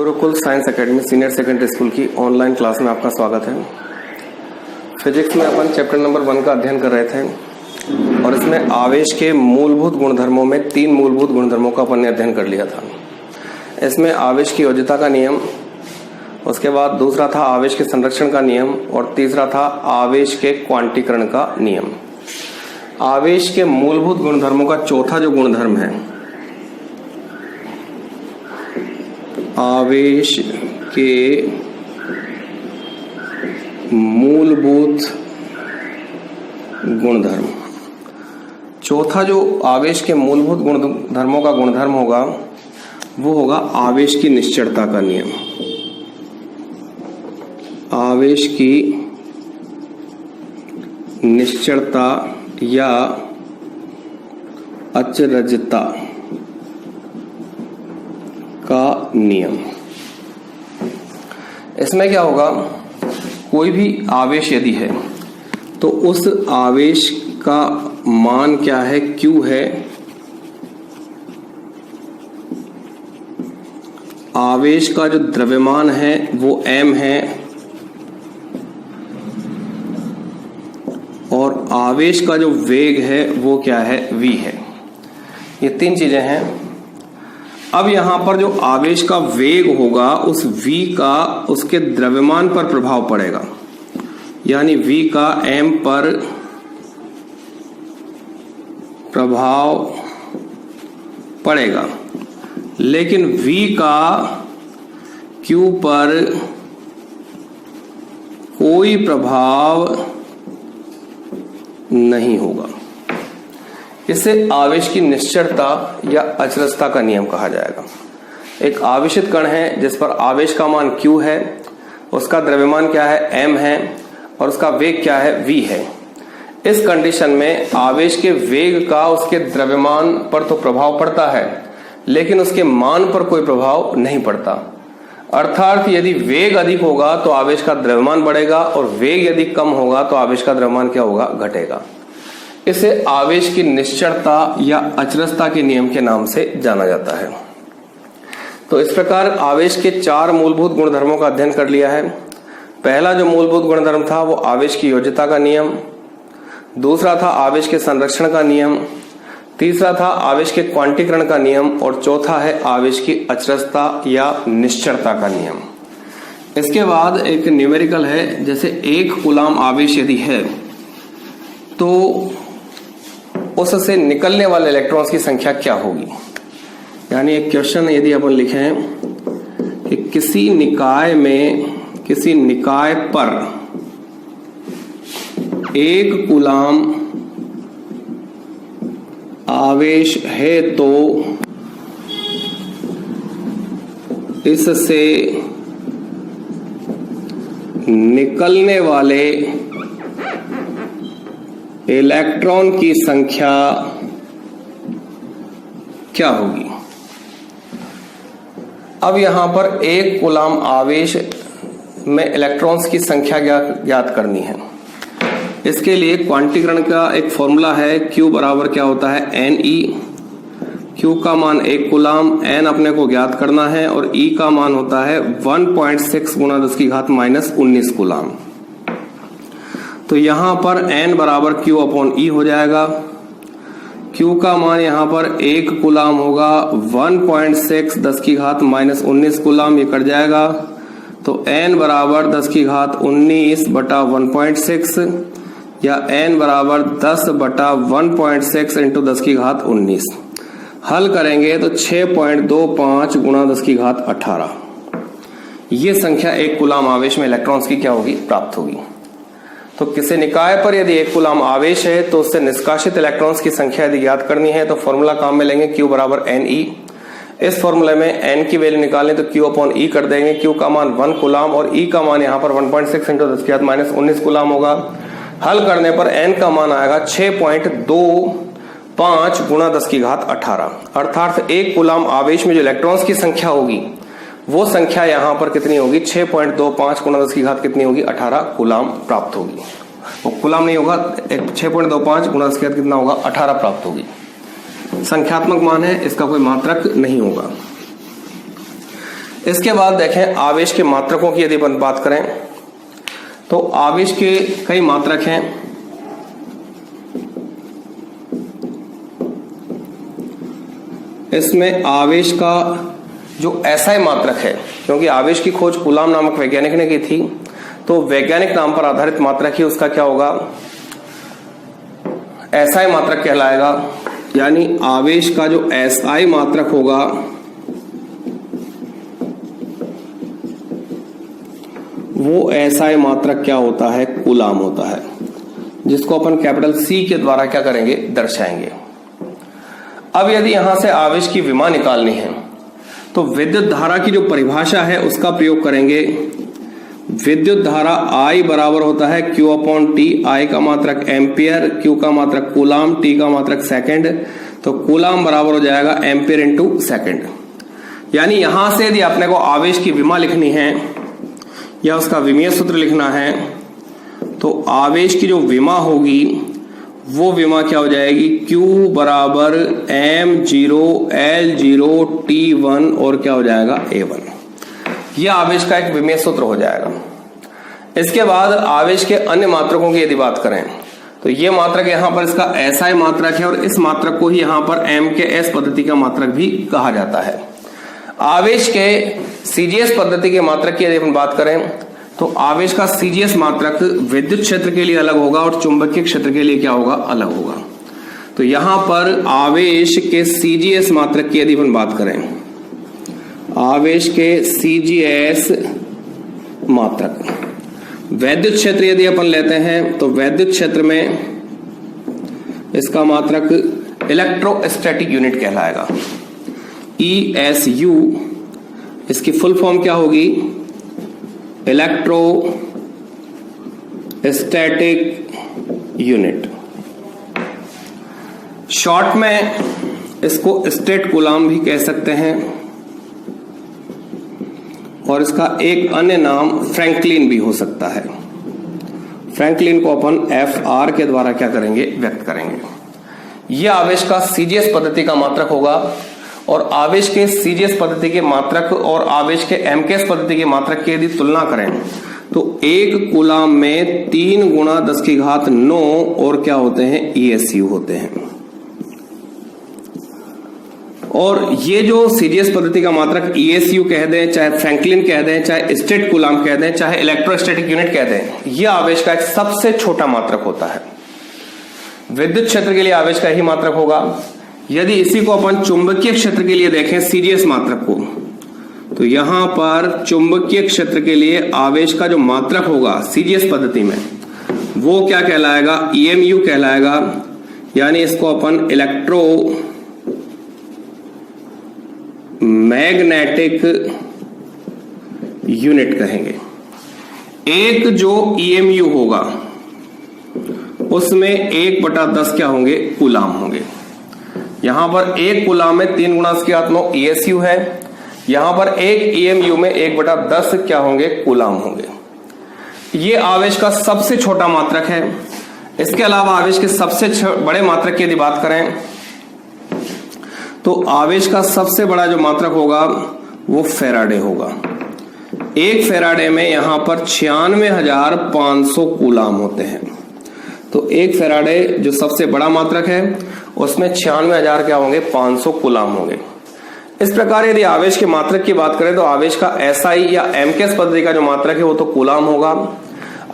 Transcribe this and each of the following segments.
Gurukul science academy senior secondary school की online class में आपका स्वागत है। फिजिक्स में अपन चैप्टर नंबर 1 का अध्ययन कर रहे थे और इसमें आवेश के मूलभूत गुणधर्मों में 3 मूलभूत गुणधर्मों का अपन ने अध्ययन कर लिया था। इसमें आवेश की योज्यता का नियम, उसके बाद दूसरा था आवेश के संरक्षण का नियम और तीसरा था आवेश के क्वांटीकरण का नियम। आवेश के मूलभूत गुणधर्मों का चौथा जो गुणधर्म है, आवेश के मूलभूत गुणधर्म, चौथा जो आवेश के मूलभूत गुणधर्मों का गुणधर्म होगा वो होगा आवेश की निश्चलता का नियम। आवेश की निश्चलता या अचरजता का नियम। इसमें क्या होगा, कोई भी आवेश यदि है तो उस आवेश का मान क्या है, Q है। आवेश का जो द्रव्यमान है वो m है और आवेश का जो वेग है वो क्या है, v है। ये 3 चीजें हैं। अब यहां पर जो आवेश का वेग होगा उस v का उसके द्रव्यमान पर प्रभाव पड़ेगा, यानी v का m पर प्रभाव पड़ेगा, लेकिन v का q पर कोई प्रभाव नहीं होगा। इसे आवेश की निश्चलता या अचरजता का नियम कहा जाएगा। एक आवेशित कण है जिस पर आवेश का मान Q है, उसका द्रव्यमान क्या है, m है और उसका वेग क्या है, v है। इस कंडीशन में आवेश के वेग का उसके द्रव्यमान पर तो प्रभाव पड़ता है, लेकिन उसके मान पर कोई प्रभाव नहीं पड़ता। अर्थात यदि वेग अधिक होगा तो आवेश का द्रव्यमान बढ़ेगा और वेग यदि कम होगा तो आवेश का द्रव्यमान क्या होगा, घटेगा। इसे आवेश की निश्चलता या अचरजता के नियम के नाम से जाना जाता है। तो इस प्रकार आवेश के 4 मूलभूत गुणधर्मों का अध्ययन कर लिया है। पहला जो मूलभूत गुणधर्म था वो आवेश की योज्यता का नियम, दूसरा था आवेश के संरक्षण का नियम, तीसरा था आवेश के क्वांटीकरण का नियम और चौथा है आवेश की अचरजता या निश्चलता का नियम। इसके बाद एक न्यूमेरिकल है, जैसे 1 कूलाम आवेश यदि है तो उससे निकलने वाले इलेक्ट्रॉन्स की संख्या क्या होगी। यानी एक क्वेश्चन यदि अपन लिखें कि किसी निकाय पर 1 कूलाम आवेश है तो इससे निकलने वाले इलेक्ट्रॉन की संख्या क्या होगी। अब यहां पर 1 कूलाम आवेश में इलेक्ट्रॉन्स की संख्या ज्ञात करनी है। इसके लिए क्वांटीकरण का एक फॉर्मूला है, Q बराबर क्या होता है, Ne। Q का मान 1 कूलाम, N अपने को ज्ञात करना है और E का मान होता है 1.6 गुणा 10⁻⁻19 कूलाम। तो यहां पर N बराबर Q अपॉन E हो जाएगा। Q का मान यहां पर 1 कूलाम होगा, 1.6 10⁻⁻19 कूलाम, ये कट जाएगा। तो N बराबर 10⁻19 बटा 1.6 या N बराबर 10 बटा 1.6 इंटू 10⁻19। हल करेंगे तो 6.25 गुणा 10⁻18 ये संख्या 1 कूलाम आवेश में इलेक्ट्रॉन्स की क्या होगी, प्राप्त होगी। तो किसी निकाय पर यदि 1 कूलाम आवेश है तो उससे निष्कासित इलेक्ट्रॉन्स की संख्या यदि ज्ञात करनी है तो फॉर्मूला काम में लेंगे, Q बराबर Ne। इस फॉर्मूले में N की वैल्यू निकालें तो Q अपॉन E कर देंगे। Q का मान 1 कूलाम और E का मान यहाँ पर 1.6 इंटू 10⁻19 कूलाम होगा। हल करने पर N का मान आएगा 6.25 गुणा 10⁻18। अर्थात 1 कूलाम आवेश में जो इलेक्ट्रॉन्स की संख्या होगी वो संख्या यहां पर कितनी होगी, 6.25 गुणा 10 की घात कितनी होगी, 18 कूलाम प्राप्त होगी। वो कूलाम नहीं होगा, 6.25 गुणा 10 की घात कितना होगा, 18 प्राप्त होगी। संख्यात्मक मान है, इसका कोई मात्रक नहीं होगा। इसके बाद देखें आवेश के मात्रकों की यदि अपन बात करें तो आवेश के कई मात्रक हैं। इसमें आवेश का जो SI मात्रक है, क्योंकि आवेश की खोज कूलाम नामक वैज्ञानिक ने की थी, तो वैज्ञानिक नाम पर आधारित मात्रक ही उसका क्या होगा, SI मात्रक कहलाएगा। यानी आवेश का जो SI मात्रक होगा वो SI मात्रक क्या होता है, कूलाम होता है, जिसको अपन कैपिटल C के द्वारा क्या करेंगे, दर्शाएंगे। अब यदि यहां से आवेश की विमा निकालनी है तो विद्युत धारा की जो परिभाषा है उसका प्रयोग करेंगे। विद्युत धारा I बराबर होता है Q/T, I का मात्रक एम्पियर, Q का मात्रक कूलाम, T का मात्रक सेकंड, तो कूलाम बराबर हो जाएगा एम्पियर इंटू सेकंड। यानी यहां से यदि आपने को आवेश की विमा लिखनी है या उसका विमीय सूत्र लिखना है तो आवेश की जो विमा होगी वो विमा क्या हो जाएगी, Q बराबर M0L0T1 और क्या हो जाएगा, A1। यह आवेश का एक विमीय सूत्र हो जाएगा। इसके बाद आवेश के अन्य मात्रकों की यदि बात करें तो ये मात्रक यहां पर इसका SI मात्रक है और इस मात्रक को ही यहां पर MKS पद्धति का मात्रक भी कहा जाता है। आवेश के CGS पद्धति के मात्रक की यदि हम बात करें तो आवेश का CGS मात्रक विद्युत क्षेत्र के लिए अलग होगा और चुंबकीय क्षेत्र के लिए क्या होगा, अलग होगा। तो यहां पर आवेश के CGS मात्रक की यदि हम बात करें, आवेश के CGS मात्रक, वैद्युत क्षेत्र यदि अपन लेते हैं तो वैद्युत क्षेत्र में इसका मात्रक इलेक्ट्रोस्टैटिक यूनिट कहलाएगा, ESU। इसकी फुल फॉर्म क्या होगी, इलेक्ट्रोस्टैटिक यूनिट। शॉर्ट में इसको स्टेट कूलाम भी कह सकते हैं और इसका एक अन्य नाम फ्रैंकलिन भी हो सकता है। फ्रैंकलिन को अपन FR के द्वारा क्या करेंगे, व्यक्त करेंगे। यह आवेश का CGS पद्धति का मात्रक होगा और आवेश के CGS पद्धति के मात्रक और आवेश के MKS पद्धति के मात्रक की यदि तुलना करें तो एक कूलाम में 3 गुणा 10⁹ और क्या होते हैं, ESU होते हैं। और ये जो CGS पद्धति का मात्रक ESU कह दें, चाहे फ्रैंकलिन कह दें, चाहे स्टेट कूलाम कह दें, चाहे इलेक्ट्रोस्टैटिक यूनिट कह दें, यह आवेश का एक सबसे छोटा मात्रक होता है। विद्युत क्षेत्र के लिए आवेश का ही मात्रक होगा। यदि इसी को अपन चुंबकीय क्षेत्र के लिए देखें CGS मात्रक को, तो यहां पर चुंबकीय क्षेत्र के लिए आवेश का जो मात्रक होगा CGS पद्धति में वो क्या कहलाएगा, EMU कहलाएगा। यानी इसको अपन इलेक्ट्रो मैग्नेटिक यूनिट कहेंगे। एक जो EMU होगा उसमें 1/10 क्या होंगे, कूलाम होंगे। यहां पर एक कूलाम में 3 गुणा 10⁹ ESU है, यहां पर एक EMU में 1/10 क्या होंगे, कूलाम होंगे। ये आवेश का सबसे छोटा मात्रक है। इसके अलावा आवेश के सबसे बड़े मात्रक की यदि बात करें तो आवेश का सबसे बड़ा जो मात्रक होगा वो फैराडे होगा। एक फैराडे में यहां पर 96,500 कूलाम होते हैं। तो एक फैराडे जो सबसे बड़ा मात्रक है उसमें 96,000 क्या होंगे, 500 कूलाम होंगे। इस प्रकार यदि आवेश के मात्रक की बात करें तो आवेश का SI या MKS पद्धति का जो मात्रक है वो तो कूलाम होगा।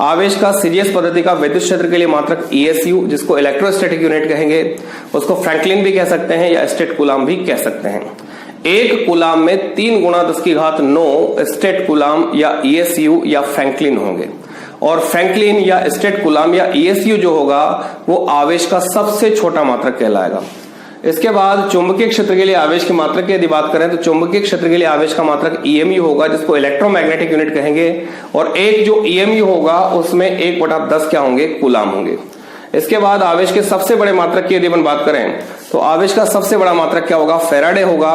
आवेश का CGS पद्धति का विद्युत क्षेत्र के लिए मात्रक ESU, जिसको इलेक्ट्रोस्टैटिक यूनिट कहेंगे, उसको फ्रैंकलिन भी कह सकते हैं या स्टेट कूलाम भी कह सकते हैं। एक कूलाम में 3 गुणा 10⁹ स्टेट कूलाम या ESU या फ्रैंकलिन होंगे और फ्रैंकलिन या स्टेट कूलाम या ESU जो होगा वो आवेश का सबसे छोटा मात्रक कहलाएगा। इसके बाद चुंबकीय क्षेत्र के लिए आवेश की मात्रक की यदि बात करें तो चुंबकीय क्षेत्र के लिए आवेश का मात्रक EMU होगा, जिसको इलेक्ट्रोमैग्नेटिक यूनिट कहेंगे और एक जो EMU होगा उसमें 1/10 क्या होंगे, कूलाम होंगे। इसके बाद आवेश के सबसे बड़े मात्रक की यदि हम बात करें तो आवेश का सबसे बड़ा मात्रक क्या होगा, फैराडे होगा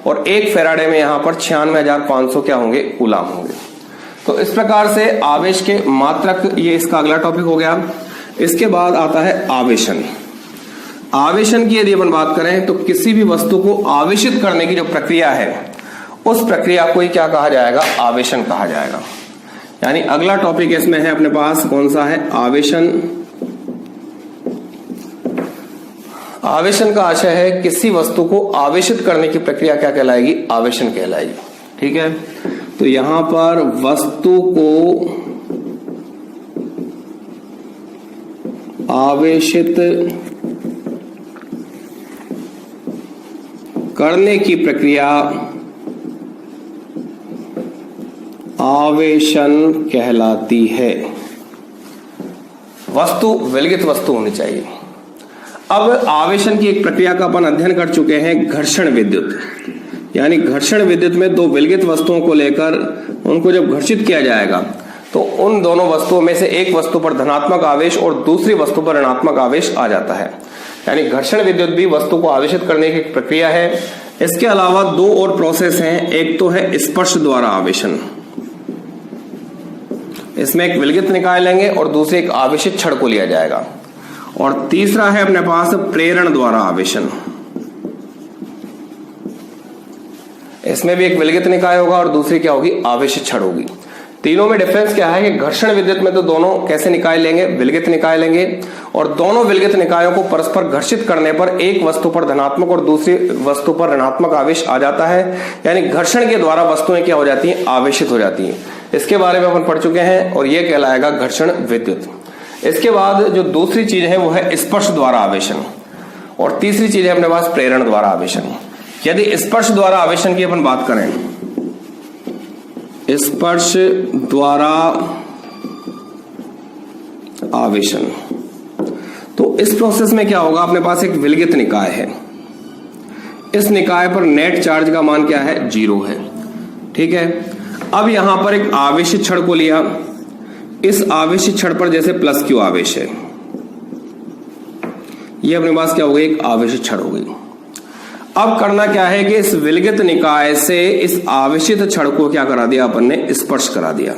और एक फैराडे में यहां पर 96,500 क्या होंगे, कूलाम होंगे। तो इस प्रकार से आवेश के मात्रक, ये इसका अगला टॉपिक हो गया। इसके बाद आता है आवेशन। आवेशन की यदि अपन बात करें तो किसी भी वस्तु को आवेशित करने की जो प्रक्रिया है उस प्रक्रिया को ही क्या कहा जाएगा, आवेशन कहा जाएगा। यानी अगला टॉपिक इसमें है अपने पास कौन सा है, आवेशन। आवेशन का आशय है किसी वस्तु को आवेशित करने की प्रक्रिया क्या कहलाएगी, आवेशन कहलाएगी। ठीक है, तो यहां पर वस्तु को आवेशित करने की प्रक्रिया आवेशन कहलाती है। वस्तु विलगित वस्तु होनी चाहिए। अब आवेशन की एक प्रक्रिया का अपन अध्ययन कर चुके हैं, घर्षण विद्युत। यानी घर्षण विद्युत में दो विलगित वस्तुओं को लेकर उनको जब घर्षित किया जाएगा तो उन दोनों वस्तुओं में से एक वस्तु पर धनात्मक आवेश और दूसरी वस्तु पर ऋणात्मक आवेश आ जाता है। यानी घर्षण विद्युत भी वस्तु को आवेशित करने की प्रक्रिया है। इसके अलावा दो और प्रोसेस हैं, एक तो है स्पर्श द्वारा आवेशन, इसमें एक विलगित निकाय लेंगे और दूसरे एक आवेशित छड़ को लिया जाएगा, और तीसरा है अपने पास प्रेरण द्वारा आवेशन। इसमें भी एक विलगित निकाय होगा और दूसरी क्या होगी, आवेशित छड़ होगी। तीनों में डिफरेंस क्या है कि घर्षण विद्युत में तो दोनों कैसे निकाय लेंगे, विलगित निकाय लेंगे, और दोनों विलगित निकायों को परस्पर घर्षित करने पर एक वस्तु पर धनात्मक और दूसरी वस्तु पर ऋणात्मक आवेश आ जाता है। यानी घर्षण के द्वारा वस्तुएं क्या हो जाती हैं, आवेशित हो जाती हैं। इसके बारे में अपन पढ़ चुके हैं और यह कहलाएगा घर्षण विद्युत। इसके बाद जो दूसरी चीज है वो है स्पर्श द्वारा आवेशन, और तीसरी चीज है अपने पास प्रेरण द्वारा आवेशन। यदि स्पर्श द्वारा आवेशन की अपन बात करें, स्पर्श द्वारा आवेशन, तो इस प्रोसेस में क्या होगा, अपने पास एक विलगित निकाय है। इस निकाय पर नेट चार्ज का मान क्या है, 0 है। ठीक है, अब यहां पर एक आवेशित छड़ को लिया, इस आवेशित छड़ पर जैसे प्लस क्यू आवेश है, ये अपने पास क्या हो गई, एक आवेशित छड़ हो गई। अब करना क्या है कि इस विलगित निकाय से इस आवेशित छड़ को क्या करा दिया, अपन ने स्पर्श करा दिया।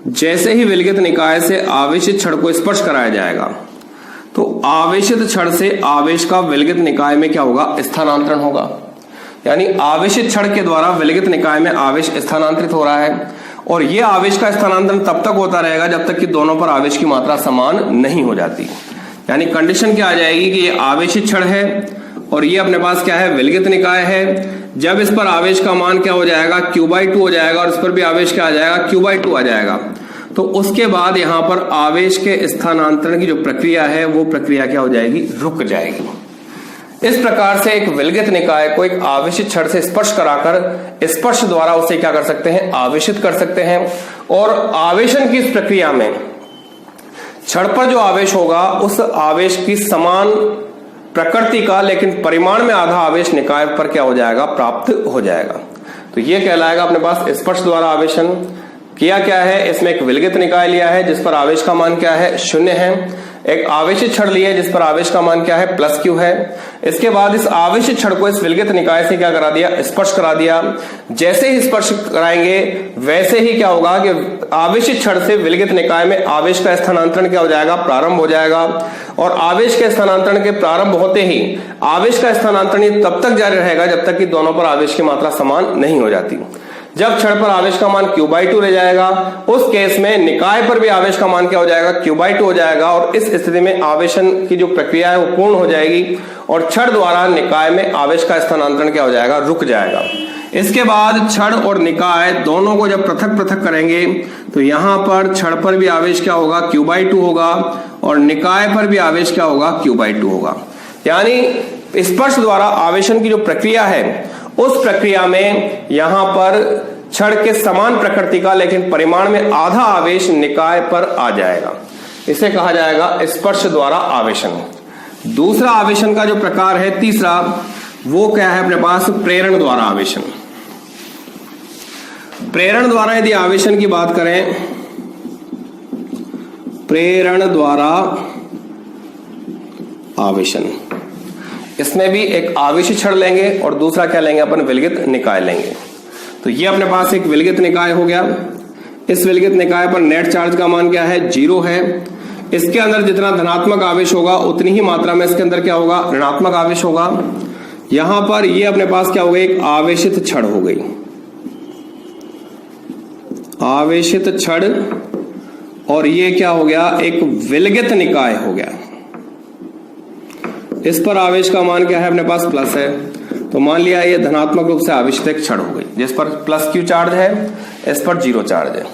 जैसे ही विलगित निकाय से आवेशित छड़ को स्पर्श कराया जाएगा तो आवेशित छड़ से आवेश का विलगित निकाय में क्या होगा, स्थानांतरण होगा। यानी आवेशित छड़ के द्वारा विलगित निकाय में आवेश स्थानांतरित हो रहा है, और यह आवेश का स्थानांतरण तब तक होता रहेगा जब तक कि दोनों पर आवेश की मात्रा समान नहीं हो जाती। यानी कंडीशन क्या आ जाएगी कि ये आवेशित छड़ है और ये अपने पास क्या है, विलगित निकाय है। जब इस पर आवेश का मान क्या हो जाएगा, Q/2 हो जाएगा, और इस पर भी आवेश क्या आ जाएगा, Q/2 आ जाएगा। तो उसके बाद यहां पर आवेश के स्थानांतरण की जो प्रक्रिया है वो प्रक्रिया क्या हो जाएगी, रुक जाएगी। इस प्रकार से एक विलगित निकाय को एक आवेशित छड़ से स्पर्श कराकर स्पर्श द्वारा उसे क्या कर सकते हैं, आवेशित कर सकते हैं। और आवेशन की इस प्रक्रिया में छड़ पर जो आवेश होगा उस आवेश की समान प्रकृति का लेकिन परिमाण में आधा आवेश निकाय पर क्या हो जाएगा, प्राप्त हो जाएगा। तो यह कहलाएगा अपने पास स्पर्श द्वारा आवेशन। किया क्या है, इसमें एक विलगित निकाय लिया है जिस पर आवेश का मान क्या है, 0 है। एक आवेशित छड़ लिया जिस पर आवेश का मान क्या है, +Q है। इसके बाद इस आवेशित छड़ को इस विलगित निकाय से क्या करा दिया, स्पर्श करा दिया। जैसे ही स्पर्श कराएंगे वैसे ही क्या होगा कि आवेशित छड़ से विलगित निकाय में आवेश का स्थानांतरण क्या हो जाएगा, प्रारंभ हो जाएगा। और आवेश के स्थानांतरण के प्रारंभ होते ही आवेश का स्थानांतरण तब तक जारी रहेगा जब तक कि दोनों पर आवेश की मात्रा समान नहीं हो जाती। जब छड़ पर आवेश का मान Q/2 रह जाएगा उस केस में निकाय पर भी आवेश का मान क्या हो जाएगा, Q/2 हो जाएगा, और इस स्थिति में आवेशन की जो प्रक्रिया है वो पूर्ण हो जाएगी और छड़ द्वारा निकाय में आवेश का स्थानांतरण क्या हो जाएगा, रुक जाएगा। इसके बाद छड़ और निकाय दोनों को जब पृथक पृथक करेंगे तो यहां पर छड़ पर भी आवेश क्या होगा, Q/2 होगा, और निकाय पर भी आवेश क्या होगा, Q/2 होगा। यानी स्पर्श द्वारा आवेशन की जो प्रक्रिया है उस प्रक्रिया में यहां पर छड़ के समान प्रकृति का लेकिन परिमाण में आधा आवेश निकाय पर आ जाएगा। इसे कहा जाएगा स्पर्श द्वारा आवेशन। दूसरा आवेशन का जो प्रकार है तीसरा, वो क्या है अपने पास, प्रेरण द्वारा आवेशन। प्रेरण द्वारा यदि आवेशन की बात करें, प्रेरण द्वारा आवेशन, इसमें भी एक आवेशित छड़ लेंगे और दूसरा क्या लेंगे अपन, विलगित निकाय लेंगे। तो ये अपने पास एक विलगित निकाय हो गया। इस विलगित निकाय पर नेट चार्ज का मान क्या है, 0 है। इसके अंदर जितना धनात्मक आवेश होगा उतनी ही मात्रा में इसके अंदर क्या होगा, ऋणात्मक आवेश होगा। यहां पर ये अपने पास क्या हो गई, एक आवेशित छड़ हो गई, आवेशित छड़, और ये क्या हो गया, एक विलगित निकाय हो गया। इस पर आवेश का मान क्या है अपने पास, प्लस है, तो मान लिया ये धनात्मक रूप से आवेशित एक छड़ हो गई जिस पर प्लस क्यू चार्ज है, इस पर 0 चार्ज है।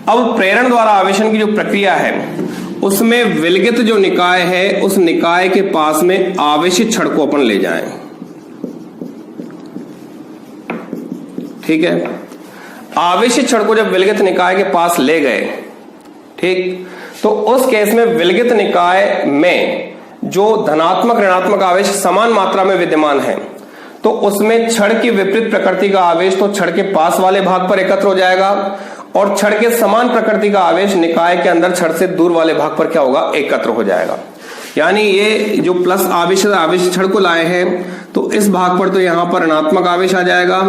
अब प्रेरण द्वारा आवेशन की जो प्रक्रिया है उसमें विलगित जो निकाय है उस निकाय के पास में आवेशित छड़ को अपन ले जाएं, ठीक है। आवेशित छड़ को जब विलगित निकाय के पास ले गए, ठीक, तो उस केस में विलगित निकाय में जो धनात्मक ऋणात्मक आवेश समान मात्रा में विद्यमान है तो उसमें छड़ की विपरीत प्रकृति का आवेश तो छड़ के पास वाले भाग पर एकत्र हो जाएगा और छड़ के समान प्रकृति का आवेश निकाय के अंदर छड़ से दूर वाले भाग पर क्या होगा, एकत्र हो जाएगा। यानी ये जो प्लस आवेश छड़ को लाए हैं तो इस भाग पर तो यहां पर ऋणात्मक आवेश आ जाएगा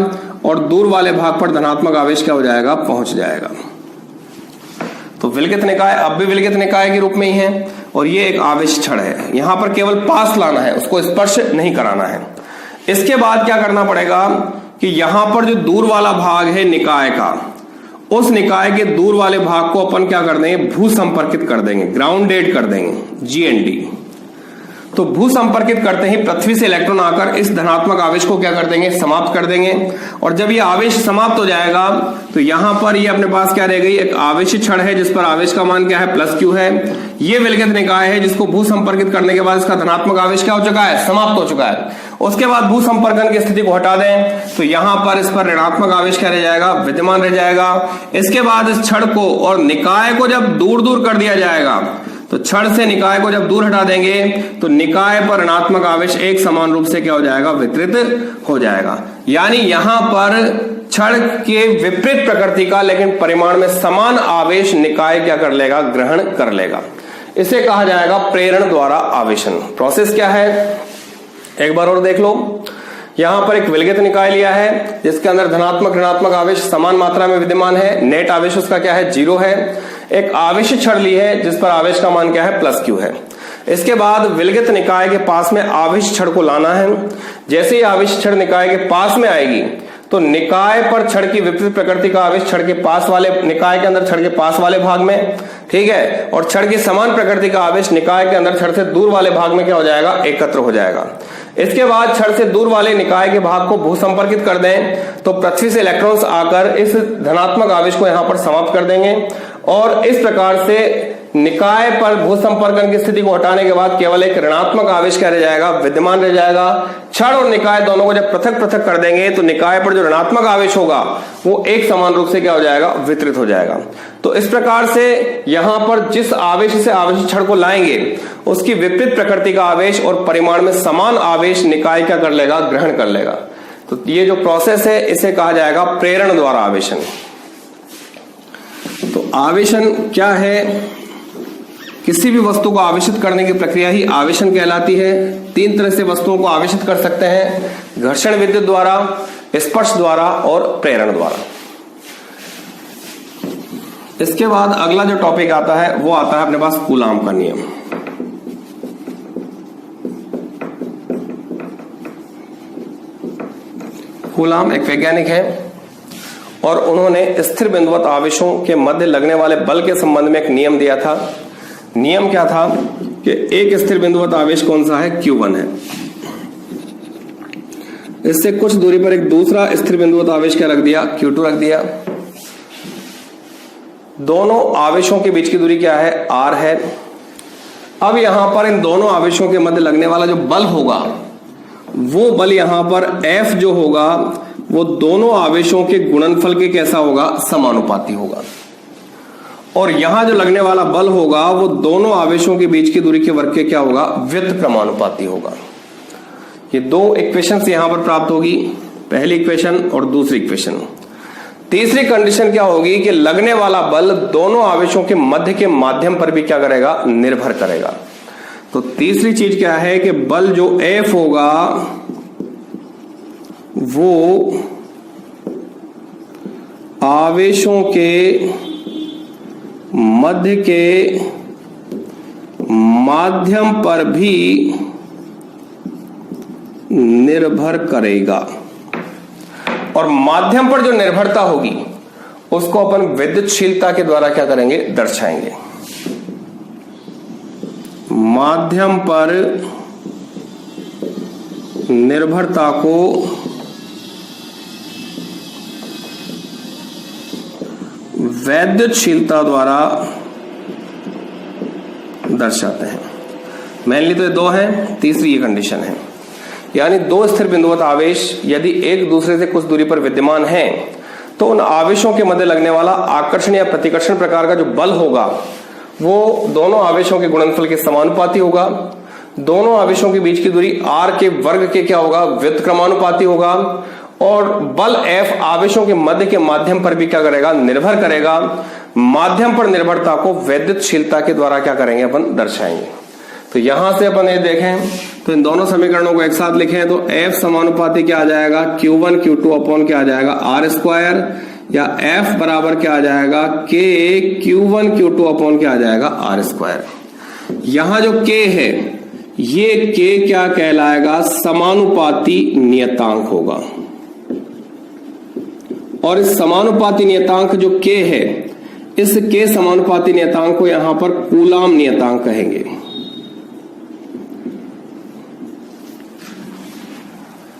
और दूर वाले भाग पर धनात्मक आवेश क्या हो जाएगा, पहुंच जाएगा। तो विलगित निकाय अब भी विलगित निकाय के रूप में ही है और ये एक आवेश छड़ है, यहां पर केवल पास लाना है, उसको स्पर्श नहीं कराना है। इसके बाद क्या करना पड़ेगा कि यहां पर जो दूर वाला भाग है निकाय का, उस निकाय के दूर वाले भाग को अपन क्या कर देंगे, भू संपर्कित कर देंगे, ग्राउंडेड कर देंगे, GND। तो भू संपर्कित करते ही पृथ्वी से इलेक्ट्रॉन आकर इस धनात्मक आवेश को क्या कर देंगे, समाप्त कर देंगे। और जब ये आवेश समाप्त हो जाएगा तो यहां पर ये अपने पास क्या रह गई, एक आवेशित छड़ है जिस पर आवेश का मान क्या है, प्लस क्यू है। ये विलगित निकाय है जिसको भू संपर्कित करने के बाद इसका धनात्मक आवेश क्या हो चुका है, समाप्त हो चुका है। उसके बाद भू संपर्कन की स्थिति को हटा दें तो यहां पर इस पर ऋणात्मक आवेश क्या रह जाएगा, विद्यमान रह जाएगा। इसके बाद इस छड़ को और निकाय को जब दूर दूर कर दिया जाएगा तो छड़ से निकाय को जब दूर हटा देंगे तो निकाय पर ऋणात्मक आवेश एक समान रूप से क्या हो जाएगा, वितरित हो जाएगा। यानी यहां पर छड़ के विपरीत प्रकृति का लेकिन परिमाण में समान आवेश निकाय क्या कर लेगा, ग्रहण कर लेगा। इसे कहा जाएगा प्रेरण द्वारा आवेशन। प्रोसेस क्या है एक बार और देख लो। यहां पर एक विलगित निकाय लिया है जिसके अंदर धनात्मक ऋणात्मक आवेश समान मात्रा में विद्यमान है, नेट आवेश उसका क्या है, 0 है। एक आवेशित छड़ ली है जिस पर आवेश का मान क्या है, प्लस क्यू है। इसके बाद विलगित निकाय के पास में आवेशित छड़ को लाना है। जैसे ही आवेशित छड़ निकाय के पास में आएगी तो निकाय पर छड़ की विपरीत प्रकृति का आवेश छड़ के पास वाले, निकाय के अंदर छड़ के पास वाले भाग में, ठीक है, और छड़ की समान प्रकृति का आवेश निकाय के अंदर छड़ से दूर वाले भाग में क्या हो जाएगा, एकत्र हो जाएगा। इसके बाद छड़ से दूर वाले निकाय के भाग को भू संपर्कित कर दें तो पृथ्वी से इलेक्ट्रॉन्स आकर इस धनात्मक आवेश को यहां पर समाप्त कर देंगे और इस प्रकार से निकाय पर भू संपर्कन की स्थिति को हटाने के बाद केवल एक ऋणात्मक आवेश क्या रह जाएगा, विद्यमान रह जाएगा। छड़ और निकाय दोनों को जब पृथक पृथक कर देंगे तो निकाय पर जो ऋणात्मक आवेश होगा वो एक समान रूप से क्या हो जाएगा, वितरित हो जाएगा। तो इस प्रकार से यहां पर जिस आवेश से आवेशित छड़ को लाएंगे उसकी विपरीत प्रकृति का आवेश और परिमाण में समान आवेश निकाय क्या कर लेगा, ग्रहण कर लेगा। तो ये जो प्रोसेस है इसे कहा जाएगा प्रेरण द्वारा आवेशन। तो आवेशन क्या है, किसी भी वस्तु को आवेशित करने की प्रक्रिया ही आवेशन कहलाती है। 3 तरह से वस्तुओं को आवेशित कर सकते हैं, घर्षण विद्युत द्वारा, स्पर्श द्वारा और प्रेरण द्वारा। इसके बाद अगला जो टॉपिक आता है वो आता है अपने पास कूलाम का नियम। कूलाम एक वैज्ञानिक है और उन्होंने स्थिर बिंदुवत आवेशों के मध्य लगने वाले बल के संबंध में एक नियम दिया था। नियम क्या था कि एक स्थिर बिंदुवत आवेश कौन सा है, Q1 है। इससे कुछ दूरी पर एक दूसरा स्थिर बिंदुवत आवेश क्या रख दिया, Q2 रख दिया। दोनों आवेशों के बीच की दूरी क्या है, R है। अब यहां पर इन दोनों आवेशों के मध्य लगने वाला जो बल होगा वो बल यहां पर F जो होगा वो दोनों आवेशों के गुणनफल के कैसा होगा, समानुपाती होगा। और यहां जो लगने वाला बल होगा वो दोनों आवेशों के बीच की दूरी के वर्ग के क्या होगा, व्युत्क्रमानुपाती होगा। ये 2 इक्वेशंस यहां पर प्राप्त होगी, पहली इक्वेशन और दूसरी इक्वेशन। तीसरी कंडीशन क्या होगी कि लगने वाला बल दोनों आवेशों के मध्य के माध्यम पर भी क्या करेगा, निर्भर करेगा। तो तीसरी चीज क्या है कि बल जो F होगा वो आवेशों के मध्य के माध्यम पर भी निर्भर करेगा। और माध्यम पर जो निर्भरता होगी उसको अपन विद्युतशीलता के द्वारा क्या करेंगे, दर्शाएंगे। माध्यम पर निर्भरता को वैद्युतशीलता द्वारा दर्शाते हैं। मेनली तो ये दो हैं, तीसरी ये कंडीशन है, यानी दो स्थिर बिंदुवत आवेश यदि एक दूसरे से कुछ दूरी पर विद्यमान हैं तो उन आवेशों के मध्य लगने वाला आकर्षण या प्रतिकर्षण प्रकार का जो बल होगा वो दोनों आवेशों के गुणनफल के समानुपाती होगा। दोनों आवेशों के बीच की दूरी r के वर्ग के क्या होगा, व्युत्क्रमानुपाती होगा। और बल F आवेशों के मध्य के माध्यम पर भी क्या करेगा, निर्भर करेगा। माध्यम पर निर्भरता को वैद्युतशीलता के द्वारा क्या करेंगे, अपन दर्शाएंगे। तो यहां से अपन ये देखें तो इन दोनों समीकरणों को एक साथ लिखें तो F समानुपाती क्या आ जाएगा, Q1 Q2 अपॉन क्या आ जाएगा, R स्क्वायर, या F बराबर क्या आ जाएगा, K Q1 Q2 अपॉन क्या आ जाएगा, R स्क्वायर। यहां जो K है ये K क्या कहलाएगा, समानुपाती नियतांक होगा। और इस समानुपाती नियतांक जो K है, इस K समानुपाती नियतांक को यहां पर कूलाम नियतांक कहेंगे।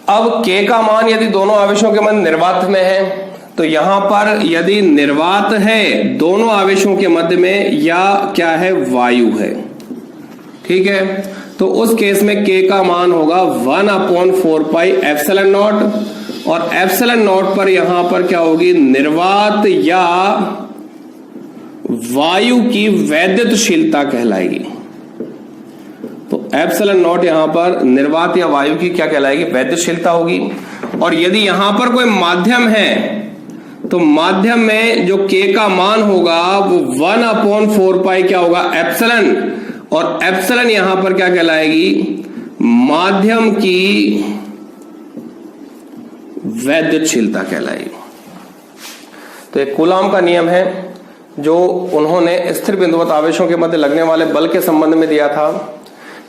अब K का मान यदि दोनों आवेशों के मध्य निर्वात में है तो यहां पर यदि निर्वात है दोनों आवेशों के मध्य में या क्या है, वायु है, ठीक है, तो उस केस में K का मान होगा 1/4 पाई एप्सिलॉन नॉट। और एप्सिलॉन नॉट पर यहां पर क्या होगी, निर्वात या वायु की वैद्युतशीलता कहलाएगी। तो एप्सिलॉन नॉट यहां पर निर्वात या वायु की क्या कहलाएगी, वैद्युतशीलता होगी। और यदि यहां पर कोई माध्यम है तो माध्यम में जो K का मान होगा वो 1/4 पाई क्या होगा, एप्सिलॉन। और एप्सिलॉन यहां पर क्या कहलाएगी, माध्यम की वैद्युतशीलता कहलाएगी। तो एक कूलाम का नियम है जो उन्होंने स्थिर बिंदुवत आवेशों के मध्य लगने वाले बल के संबंध में दिया था।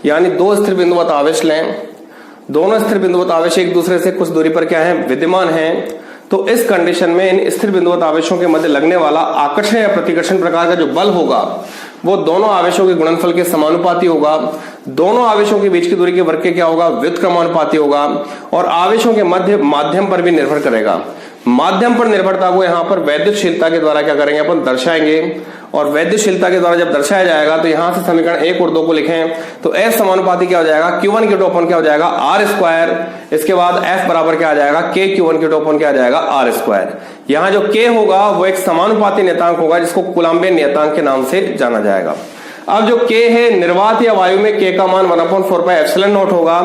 यानी दो स्थिर बिंदुवत आवेश लें, दोनों स्थिर बिंदुवत आवेश एक दूसरे से कुछ दूरी पर क्या है, विद्यमान हैं। तो इस कंडीशन में इन स्थिर बिंदुवत आवेशों के मध्य लगने वाला आकर्षण या प्रतिकर्षण प्रकार का जो बल होगा वो दोनों आवेशों के गुणनफल के समानुपाती होगा। दोनों आवेशों के बीच की दूरी के वर्ग के क्या होगा, व्युत्क्रमानुपाती होगा। और आवेशों के मध्य माध्यम पर भी निर्भर करेगा। माध्यम पर निर्भरता को यहां पर वैद्युतशीलता के द्वारा क्या करेंगे, अपन दर्शाएंगे। और वैद्युतशीलता के द्वारा जब दर्शाया जाएगा तो यहां से समीकरण 1 और 2 को लिखें तो F समानुपाती क्या हो जाएगा, Q1 Q2 अपॉन क्या हो जाएगा, R स्क्वायर। इसके बाद F बराबर क्या आ जाएगा, K Q1 Q2 अपॉन क्या आ जाएगा, R स्क्वायर। यहां जो K होगा वो एक समानुपाती नियतांक होगा जिसको कूलाम्बियन नियतांक के नाम से जाना जाएगा। अब जो K है निर्वात या वायु में K का मान 1/4 पाई एप्सिलॉन नॉट होगा।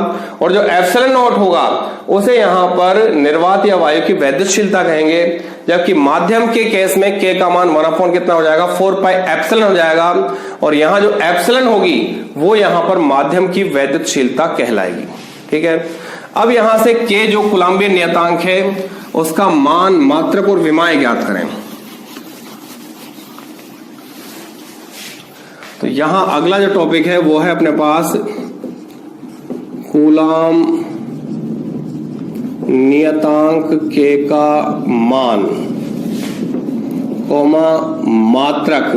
और जो एप्सिलॉन नॉट होगा उसे यहां पर निर्वात या वायु की वैद्युतशीलता कहेंगे। जबकि माध्यम के केस में K का मान 1/4 कितना हो जाएगा, 4 पाई एप्सिलॉन हो जाएगा। और यहां जो एप्सिलॉन होगी वो यहां पर माध्यम की वैद्युतशीलता कहलाएगी। ठीक है, अब यहां से K जो कूलाम्बियन नियतांक है उसका मान, मात्रक और विमाएं ज्ञात करें। तो यहां अगला जो टॉपिक है वो है अपने पास कूलाम नियतांक K का मान, कोमा मात्रक,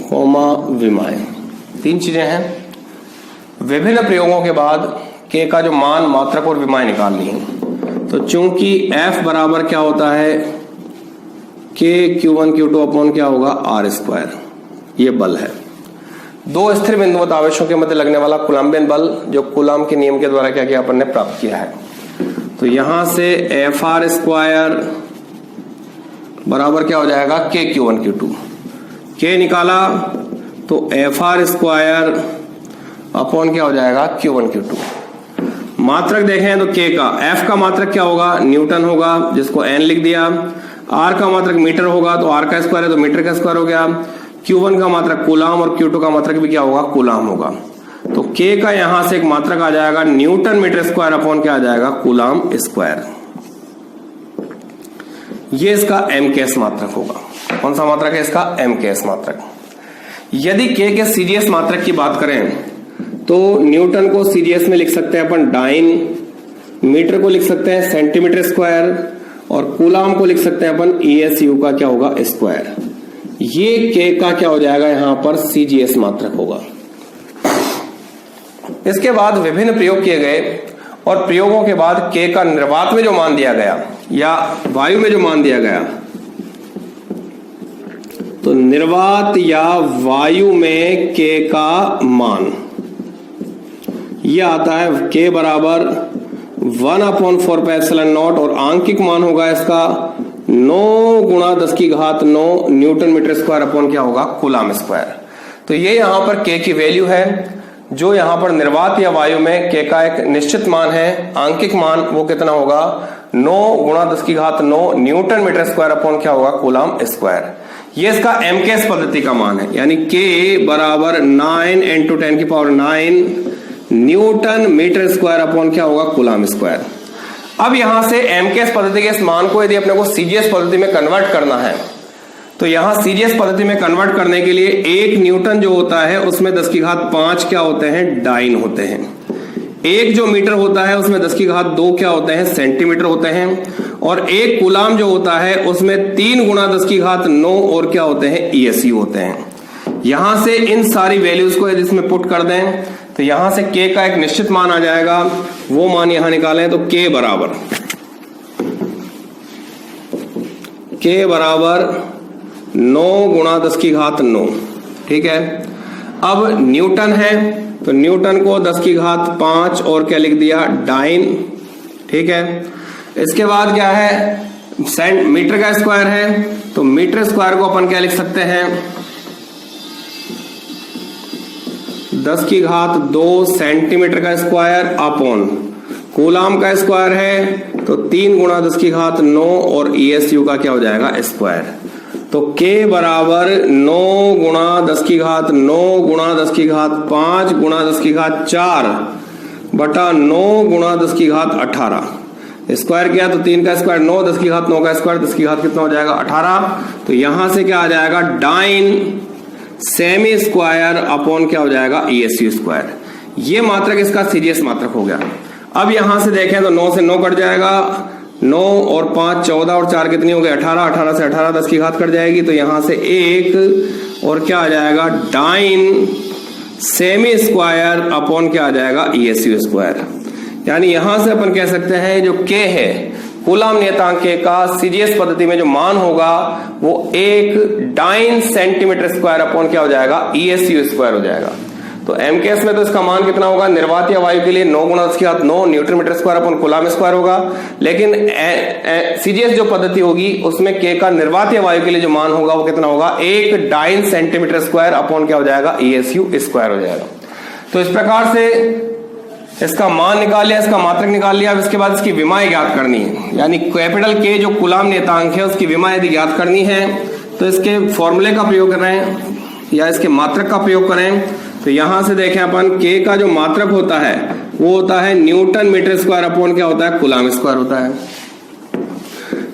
कोमा विमाएं। 3 चीजें हैं। विभिन्न प्रयोगों के बाद K का जो मान, मात्रक और विमाएं निकालनी है। तो चूंकि F बराबर क्या होता है, K Q1 Q2 अपॉन क्या होगा, R स्क्वायर। ये बल है दो स्थिर बिंदुवत आवेशों के मध्य लगने वाला कूलाम्बियन बल जो कूलाम के नियम के द्वारा क्या किया अपन ने प्राप्त किया है। तो यहां से Fr स्क्वायर बराबर क्या हो जाएगा, K Q1 Q2। K निकाला तो Fr स्क्वायर अपॉन क्या हो जाएगा, Q1 Q2। मात्रक देखें तो K का, F का मात्रक क्या होगा, न्यूटन होगा जिसको N लिख दिया। R का मात्रक मीटर होगा तो R का स्क्वायर है तो मीटर का स्क्वायर हो गया। Q1 का मात्रक कूलाम और Q2 का मात्रक भी क्या होगा, कूलाम होगा। तो K का यहां से एक मात्रक आ जाएगा न्यूटन मीटर स्क्वायर अपॉन क्या आ जाएगा, कूलाम स्क्वायर। ये इसका MKS मात्रक होगा। कौन सा मात्रक है इसका, MKS मात्रक। यदि K के CGS मात्रक की बात करें तो न्यूटन को सीजीएस में लिख सकते हैं अपन डाइन, मीटर को लिख सकते हैं सेंटीमीटर स्क्वायर, और कूलाम को लिख सकते हैं अपन ईएसयू का क्या होगा स्क्वायर। ये के का क्या हो जाएगा यहां पर सीजीएस मात्रक होगा। इसके बाद विभिन्न प्रयोग किए गए और प्रयोगों के बाद के का निर्वात में जो मान दिया गया या वायु में जो मान दिया गया, तो निर्वात या वायु में के का मान यह आता है के बराबर 1/4πε0 और आंकिक मान होगा इसका 9 गुणा 10⁹ न्यूटन मीटर स्क्वायर अपॉन क्या होगा कूलाम स्क्वायर। तो ये यहां पर के की वैल्यू है, जो यहां पर निर्वात या वायु में के का एक निश्चित मान है, आंकिक मान वो कितना होगा 9 गुणा 10⁹ न्यूटन मीटर स्क्वायर अपॉन क्या होगा कूलाम स्क्वायर। ये इसका एमकेएस पद्धति का मान है, यानी के बराबर 9 × 10⁹ न्यूटन मीटर स्क्वायर अपॉन क्या होगा कूलाम स्क्वायर। अब यहां से एमकेएस पद्धति के इस मान को यदि अपने को सीजीएस पद्धति में कन्वर्ट करना है, तो यहां सीजीएस पद्धति में कन्वर्ट करने के लिए 1 न्यूटन जो होता है उसमें 10⁵ क्या होते हैं डाइन होते हैं। 1 जो मीटर होता है उसमें 10⁵ क्या होते हैं सेंटीमीटर होते हैं, और 1 कूलाम जो होता है उसमें 3 गुणा 10⁹ और क्या होते हैं ईएसयू होते हैं। यहां से इन सारी वैल्यूज को यदि इसमें पुट कर दें तो यहां से के का एक निश्चित मान आ जाएगा, वो मान यहां निकालें तो के बराबर 9 गुणा 10⁹, ठीक है। अब न्यूटन है तो न्यूटन को 10⁵ और क्या लिख दिया डाइन, ठीक है। इसके बाद क्या है मीटर का स्क्वायर है, तो मीटर स्क्वायर को अपन क्या लिख सकते हैं 10⁵ सेंटीमीटर का स्क्वायर अपॉन कूलाम का स्क्वायर है तो 3 गुणा 10⁵ और ईएसयू का क्या हो जाएगा स्क्वायर। तो के बराबर 9 गुणा 10⁵ 9 गुणा 10⁵ गुणा 10⁴ बटा 9 गुणा 10⁸ स्क्वायर किया तो 3 का स्क्वायर 9, 10⁵ का स्क्वायर 10⁵ कितना हो जाएगा 18। तो यहां से क्या आ जाएगा डाइन सेमी स्क्वायर अपॉन क्या हो जाएगा ईएसयू स्क्वायर। ये मात्रक इसका सीजीएस मात्रक हो गया। अब यहां से देखें तो 9 से 9 कट जाएगा, 9 और 5 14 और 4 कितनी हो गई 18, 18 से 18 10⁵ कट जाएगी, तो यहां से 1 और क्या आ जाएगा डाइन सेमी स्क्वायर अपॉन क्या आ जाएगा ईएसयू स्क्वायर। यानी यहां से अपन कह सकते हैं जो के है कूलाम नियतांक के का सीजीएस पद्धति में जो मान होगा वो 1 डाइन सेंटीमीटर स्क्वायर अपॉन क्या हो जाएगा ईएसयू स्क्वायर हो जाएगा। तो एमकेएस में तो इसका मान कितना होगा निर्वात या वायु के लिए 9 गुणा 10⁹ newton metre square upon coulomb square होगा, लेकिन सीजीएस जो पद्धति होगी उसमें के का निर्वात या वायु के लिए जो मान होगा वो कितना होगा 1 डाइन सेंटीमीटर स्क्वायर अपॉन क्या हो जाएगा ईएसयू स्क्वायर हो जाएगा। तो इस प्रकार से इसका मान निकाल लिया, इसका मात्रक निकाल लिया। अब इसके बाद इसकी विमाएं ज्ञात करनी है, यानी कैपिटल के जो कूलाम नियतांक है उसकी विमा यदि ज्ञात करनी है तो इसके फॉर्मूले का प्रयोग करें या इसके मात्रक का प्रयोग करें। तो यहां से देखें अपन के का जो मात्रक होता है वो होता है न्यूटन मीटर स्क्वायर अपॉन क्या होता है कूलाम स्क्वायर होता है।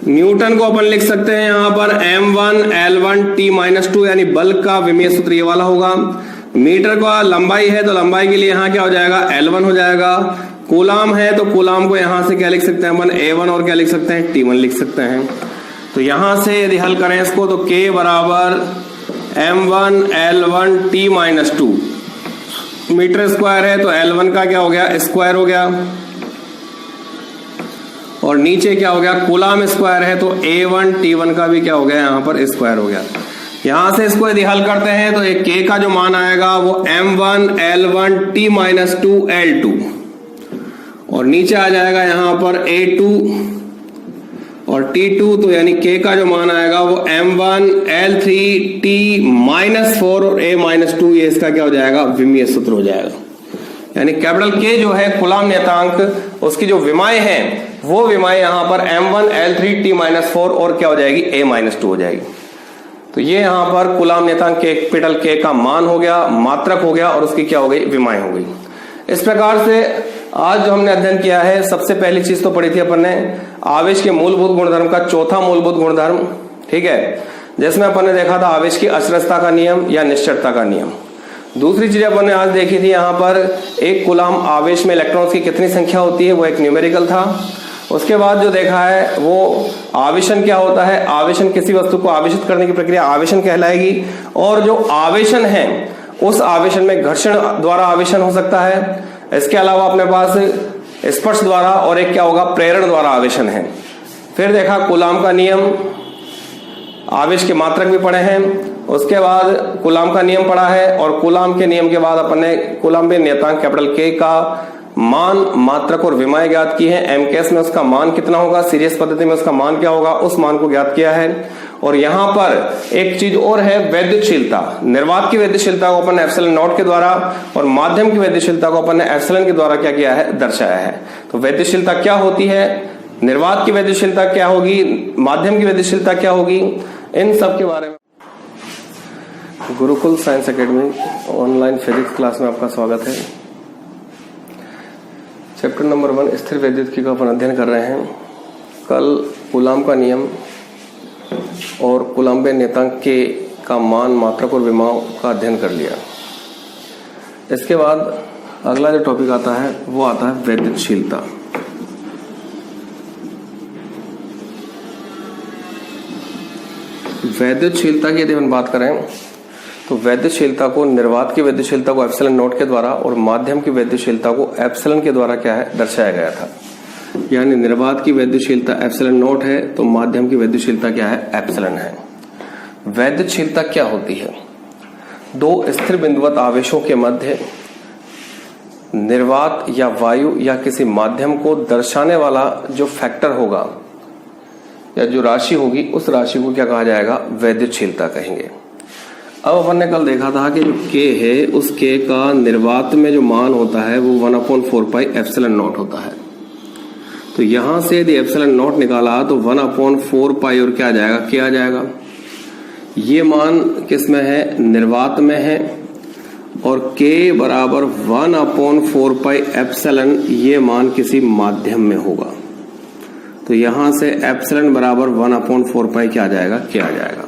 न्यूटन को अपन लिख सकते हैं यहां पर m1 L1 T-2 यानी बल का विमीय सूत्र ये वाला होगा। मीटर का लंबाई है तो लंबाई के लिए यहां क्या हो जाएगा L1 हो जाएगा। कूलाम है तो कूलाम को यहां से क्या लिख सकते हैं अपन A1 और क्या लिख सकते हैं T1 लिख सकते हैं। तो यहां से यदि हल करें इसको तो K बराबर m1 L1 T-2 metre square है तो L1 का क्या हो गया स्क्वायर हो गया, और नीचे क्या हो गया कूलाम स्क्वायर है तो A1 T1 का भी क्या हो गया यहां पर स्क्वायर हो गया। यहां से इसको यदि हल करते हैं तो एक K का जो मान आएगा वो m1 L1 T-2 L2 और नीचे आ जाएगा यहां पर A2 और T2, तो यानी K का जो मान आएगा वो m1 L3 T-4 और A-2 ये इसका क्या हो जाएगा विमीय सूत्र हो जाएगा। यानी कैपिटल K जो है कूलाम नियतांक उसकी जो विमाएं हैं वो विमाएं यहां पर m1 L3 T-4 और क्या हो जाएगी A-2 हो जाएगी। तो ये यहां पर कूलाम नियतांक कैपिटल K का मान हो गया, मात्रक हो गया और उसकी क्या हो गई विमाएं हो गई। इस प्रकार से आज जो हमने अध्ययन किया है सबसे पहली चीज तो पढ़ी थी अपन ने आवेश के मूलभूत गुणधर्म का चौथा मूलभूत गुणधर्म, ठीक है, जिसमें अपन ने देखा था आवेश की अचरजता का नियम या निश्चरता का नियम। दूसरी चीज अपन ने आज देखी थी, यहाँ पर एक कूलाम आवेश में इलेक्ट्रॉन्स की कितनी संख्या होती है, वो एक न्यूमेरिकल था। उसके बाद जो देखा है वो आवेशन क्या होता है, आवेशन किसी वस्तु को आवेशित करने की प्रक्रिया आवेशन कहलाएगी। और जो आवेशन है उस आवेशन में घर्षण द्वारा आवेशन हो सकता है, इसके अलावा अपने पास स्पर्श द्वारा और एक क्या होगा, प्रेरण द्वारा आवेशन है। फिर देखा कूलाम का नियम, आवेश के मात्रक भी पढ़े हैं। उसके बाद कूलाम का नियम पढ़ा है और कूलाम के नियम के बाद अपन ने कूलाम्बीय नियतांक कैपिटल के का मान, मात्रक और विमाएं ज्ञात की है। एम केस में उसका मान कितना होगा, सीरीज पद्धति में उसका मान क्या होगा, उस मान को ज्ञात किया है। और यहां पर एक चीज और है, वैद्युतशीलता। निर्वात की वैद्युतशीलता को अपन ने एप्सिलॉन नॉट के द्वारा और माध्यम की वैद्युतशीलता को अपन ने एप्सिलॉन के द्वारा क्या किया है, दर्शाया है। तो वैद्युतशीलता क्या होती है, निर्वात की वैद्युतशीलता क्या होगी, माध्यम की वैद्युतशीलता क्या होगी, इन सब के बारे में Gurukul science academy online physics class में आपका स्वागत है। चैप्टर नंबर 1 स्थिर वैद्युतिकी का अपन अध्ययन कर रहे हैं। कल कूलाम का नियम और कूलाम्बीय नियतांक के का मान, मात्रक और विमाओं का अध्ययन कर लिया। इसके बाद अगला जो टॉपिक आता है वो आता है वैद्युतशीलता। वैद्युतशीलता की यदि हम बात करें तो वैद्युतशीलता को, निर्वात की वैद्युतशीलता को एप्सिलॉन नॉट के द्वारा और माध्यम की वैद्युतशीलता को एप्सिलॉन के द्वारा क्या है, दर्शाया गया था। यानी निर्वात की वैद्युतशीलता एप्सिलॉन नॉट है तो माध्यम की वैद्युतशीलता क्या है, एप्सिलॉन है। वैद्युतशीलता क्या होती है, दो स्थिर बिंदुवत आवेशों के मध्य निर्वात या वायु या किसी माध्यम को दर्शाने वाला जो फैक्टर होगा या जो राशि होगी, उस राशि को क्या कहा जाएगा, वैद्युतशीलता कहेंगे। अब अपन ने कल देखा था कि जो के है उस के का निर्वात में जो मान होता है वो 1/4 पाई एप्सिलॉन नॉट होता है। तो यहां से यदि एप्सिलॉन नॉट निकाला तो 1/4 पाई और क्या आ जाएगा, के आ जाएगा। ये मान किस में है, निर्वात में है। और के बराबर 1/4 पाई एप्सिलॉन, ये मान किसी माध्यम में होगा। तो यहां से एप्सिलॉन बराबर 1/4 पाई क्या आ जाएगा, क्या आ जाएगा।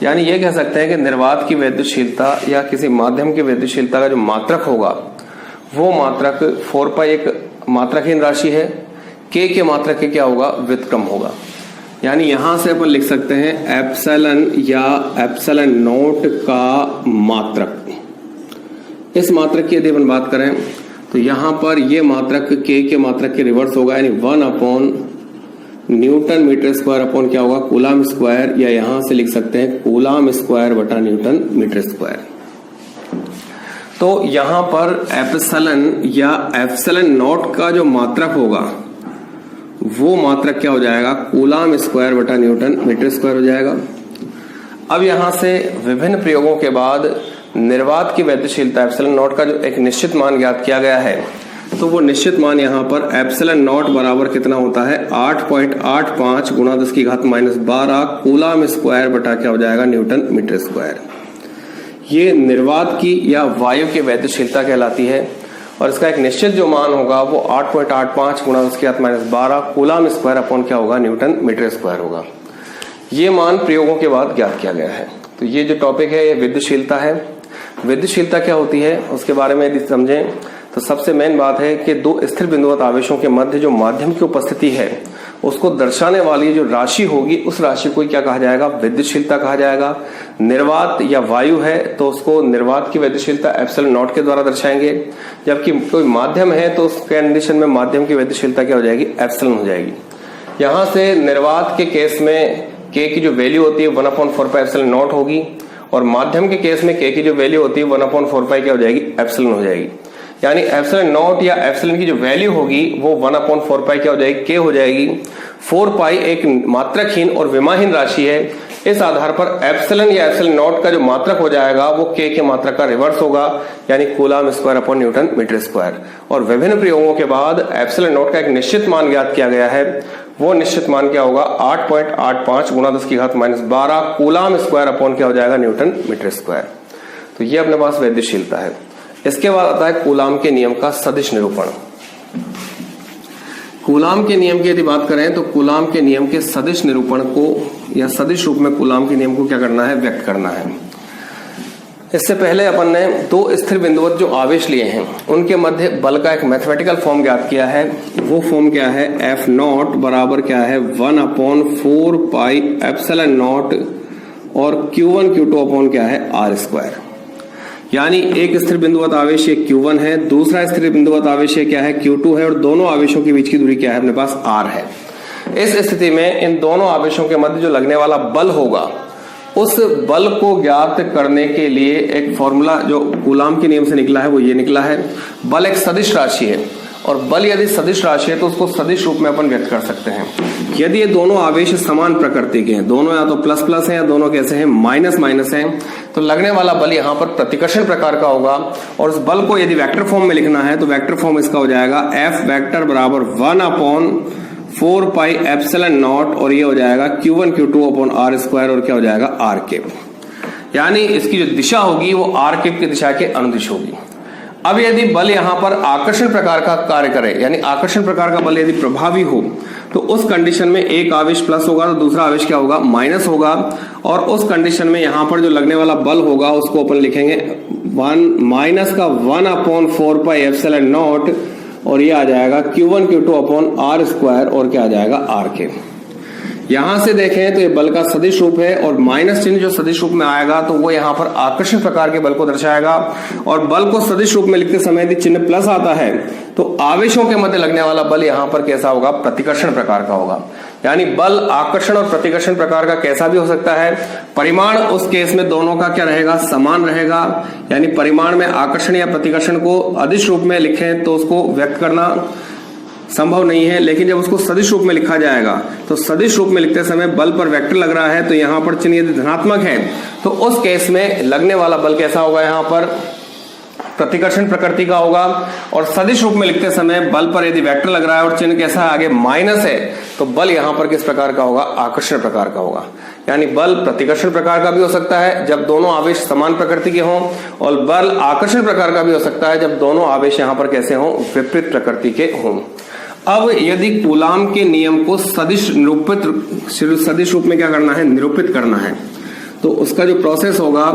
यानी ये कह सकते हैं कि निर्वात की वैद्युतशीलता या किसी माध्यम की वैद्युतशीलता का जो मात्रक होगा वो मात्रक 4 पाई एक मात्रकहीन राशि है, के मात्रक के क्या होगा, व्युत्क्रम होगा। यानी यहां से अपन लिख सकते हैं एप्सिलॉन या एप्सिलॉन नॉट का मात्रक। इस मात्रक की यदि अपन बात करें तो यहां पर ये मात्रक के मात्रक के रिवर्स होगा, यानी 1 न्यूटन मीटर स्क्वायर अपॉन क्या होगा, कूलाम स्क्वायर, या यहां से लिख सकते हैं कूलाम स्क्वायर बटा न्यूटन मीटर स्क्वायर। तो यहां पर एप्सिलॉन या एप्सिलॉन नॉट का जो मात्रक होगा वो मात्रक क्या हो जाएगा, कूलाम स्क्वायर बटा न्यूटन मीटर स्क्वायर हो जाएगा। अब यहां से विभिन्न प्रयोगों के बाद निर्वात की वैद्युतशीलता एप्सिलॉन नॉट का जो एक निश्चित मान ज्ञात किया गया है, तो वो निश्चित मान यहां पर एप्सिलॉन नॉट बराबर कितना होता है, 8.85 गुणा 10⁻12 कूलाम स्क्वायर बटा क्या हो जाएगा, न्यूटन मीटर स्क्वायर। ये निर्वात की या वायु की वैद्युतशीलता कहलाती है और इसका एक निश्चित जो मान होगा वो 8.85 गुणा 10⁻12 कूलाम स्क्वायर अपॉन क्या होगा, न्यूटन मीटर स्क्वायर होगा। ये मान प्रयोगों के बाद ज्ञात किया गया है। तो ये जो टॉपिक है ये विद्युतशीलता है। विद्युतशीलता क्या होती है उसके बारे में यदि समझें तो सबसे मेन बात है कि दो स्थिर बिंदुवत आवेशों के मध्य जो माध्यम की उपस्थिति है उसको दर्शाने वाली जो राशि होगी उस राशि को क्या कहा जाएगा, विद्युतशीलता कहा जाएगा। निर्वात या वायु है तो उसको निर्वात की वैद्युतशीलता एप्सिलॉन नॉट के द्वारा दर्शाएंगे, जबकि कोई माध्यम है तो उस कंडीशन में माध्यम की वैद्युतशीलता क्या हो जाएगी, एप्सिलॉन हो जाएगी। यहां से निर्वात के केस में के की जो वैल्यू होती है 1/4 पाई एप्सिलॉन नॉट होगी और माध्यम के केस में के की जो वैल्यू होती है 1/4 पाई क्या हो जाएगी, एप्सिलॉन हो जाएगी। यानी एप्सिलॉन नॉट या एप्सिलॉन की जो वैल्यू होगी वो 1/4 पाई क्या हो जाएगी, के हो जाएगी। 4 पाई एक मात्रकहीन और विमाहीन राशि है। इस आधार पर एप्सिलॉन या एप्सिलॉन नॉट का जो मात्रक हो जाएगा वो के मात्रक का रिवर्स होगा, यानी coulomb square upon newton metre square. और विभिन्न प्रयोगों के बाद एप्सिलॉन नॉट का एक निश्चित मान ज्ञात किया गया है। वो निश्चित मान क्या होगा, 8.85 गुणा 10⁻12 कूलाम स्क्वायर अपॉन क्या हो जाएगा, न्यूटन मीटर स्क्वायर। तो ये अपने पास वैद्युतशीलता है। इसके बाद आता है कूलाम के नियम का सदिश निरूपण। कूलाम के नियम की यदि बात करें तो कूलाम के नियम के सदिश निरूपण को या सदिश रूप में कूलाम के नियम को क्या करना है, व्यक्त करना है। इससे पहले अपन ने दो स्थिर बिंदुवत जो आवेश लिए हैं उनके मध्य बल का एक मैथमेटिकल फॉर्म ज्ञात किया है। वो फॉर्म क्या है, एफ नॉट बराबर क्या है 1/4 पाई एप्सिलॉन नॉट और Q1 Q2 अपॉन क्या है R स्क्वायर। यानी एक स्थिर बिंदुवत आवेश ये Q1 है, दूसरा स्थिर बिंदुवत आवेश ये क्या है Q2 है और दोनों आवेशों के बीच की दूरी क्या है अपने पास R है। इस स्थिति में इन दोनों आवेशों के मध्य जो लगने वाला बल होगा उस बल को ज्ञात करने के लिए एक फॉर्मूला जो कूलाम के नियम से निकला है वो ये निकला है। बल एक सदिश राशि है और बल यदि सदिश राशि है तो उसको सदिश रूप में अपन व्यक्त कर सकते हैं। यदि ये दोनों आवेश समान प्रकृति के हैं, दोनों या तो प्लस प्लस हैं या दोनों कैसे हैं माइनस माइनस हैं, तो लगने वाला बल यहाँ पर प्रतिकर्षण प्रकार का होगा। और उस बल को यदि वेक्टर फॉर्म में लिखना है तो वेक्टर फॉर्म इसका हो जाएगा F वेक्टर बराबर 1/4 पाई एप्सिलॉन नॉट और ये हो जाएगा Q1 Q2 upon R square और क्या हो जाएगा R कैप। यानी इसकी जो दिशा होगी वो R कैप की दिशा के अनुदिश होगी। अब यदि बल यहां पर आकर्षण प्रकार का कार्य करे, यानी आकर्षण प्रकार का बल यदि प्रभावी हो, तो उस कंडीशन में एक आवेश प्लस होगा तो दूसरा आवेश क्या होगा माइनस होगा। और उस कंडीशन में यहां पर जो लगने वाला बल होगा उसको अपन लिखेंगे 1/4 पाई एप्सिलॉन नॉट और ये आ जाएगा Q1 Q2 upon R square और क्या आ जाएगा R कैप। यहां से देखें तो ये बल का सदिश रूप है और माइनस चिन्ह जो सदिश रूप में आएगा तो वो यहां पर आकर्षण प्रकार के बल को दर्शाएगा। और बल को सदिश रूप में लिखते समय यदि चिन्ह प्लस आता है तो आवेशों के मध्य लगने वाला बल यहां पर कैसा होगा, प्रतिकर्षण प्रकार का होगा। यानी बल आकर्षण और प्रतिकर्षण प्रकार का कैसा भी हो सकता है। परिमाण उस केस में दोनों का क्या रहेगा, समान रहेगा। यानी परिमाण में आकर्षण या प्रतिकर्षण को अदिश रूप में लिखें तो उसको व्यक्त करना संभव नहीं है, लेकिन जब उसको सदिश रूप में लिखा जाएगा तो सदिश रूप में लिखते समय बल पर वेक्टर लग रहा है तो यहां पर चिन्ह यदि धनात्मक है तो उस केस में लगने वाला बल कैसा होगा, यहां पर प्रतिकर्षण प्रकृति का होगा। और सदिश रूप में लिखते समय बल पर यदि वेक्टर लग रहा है और चिन्ह कैसा है आगे माइनस है तो बल यहां पर किस प्रकार का होगा, आकर्षण प्रकार का होगा। यानी बल प्रतिकर्षण प्रकार का भी हो सकता है जब दोनों आवेश समान प्रकृति के हों, और बल आकर्षण प्रकार का भी हो सकता है जब दोनों आवेश यहां पर कैसे हों, विपरीत प्रकृति के हों। अब यदि कूलाम के नियम को सदिश रूप में क्या करना है, निरूपित करना है, तो उसका जो प्रोसेस होगा,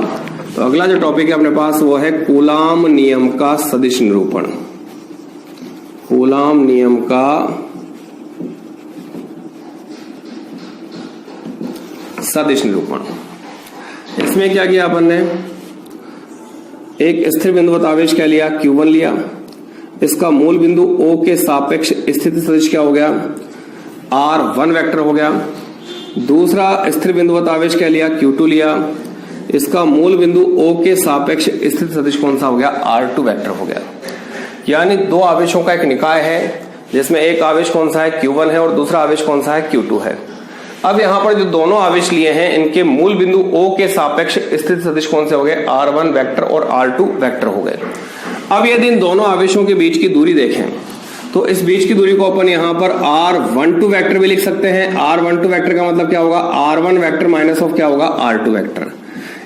तो अगला जो टॉपिक है अपने पास वो है कूलाम नियम का सदिश निरूपण। कूलाम नियम का सदिश निरूपण। इसमें क्या किया अपन ने, एक स्थिर बिंदुवत आवेश क्या लिया, Q1 लिया। इसका मूल बिंदु O के सापेक्ष स्थिति सदिश क्या हो गया, R1 वेक्टर हो गया। दूसरा स्थिर बिंदुवत आवेश क्या लिया, Q2 लिया। इसका मूल बिंदु O के सापेक्ष स्थिति सदिश कौन सा हो गया, R2 वेक्टर हो गया। यानी दो आवेशों का एक निकाय है जिसमें एक आवेश कौन सा है, Q1 है और दूसरा आवेश कौन सा है, Q2 है। अब यहां पर जो दोनों आवेश लिए हैं इनके मूल बिंदु O के सापेक्ष स्थिति सदिश कौन से हो गए, R1 वेक्टर और R2 वेक्टर हो गए। अब यदि इन दोनों आवेशों के बीच की दूरी देखें तो इस बीच की दूरी को अपन यहां पर R12 वेक्टर भी लिख सकते हैं। R12 वेक्टर का मतलब क्या होगा, R1 वेक्टर माइनस ऑफ क्या होगा, R2 वेक्टर।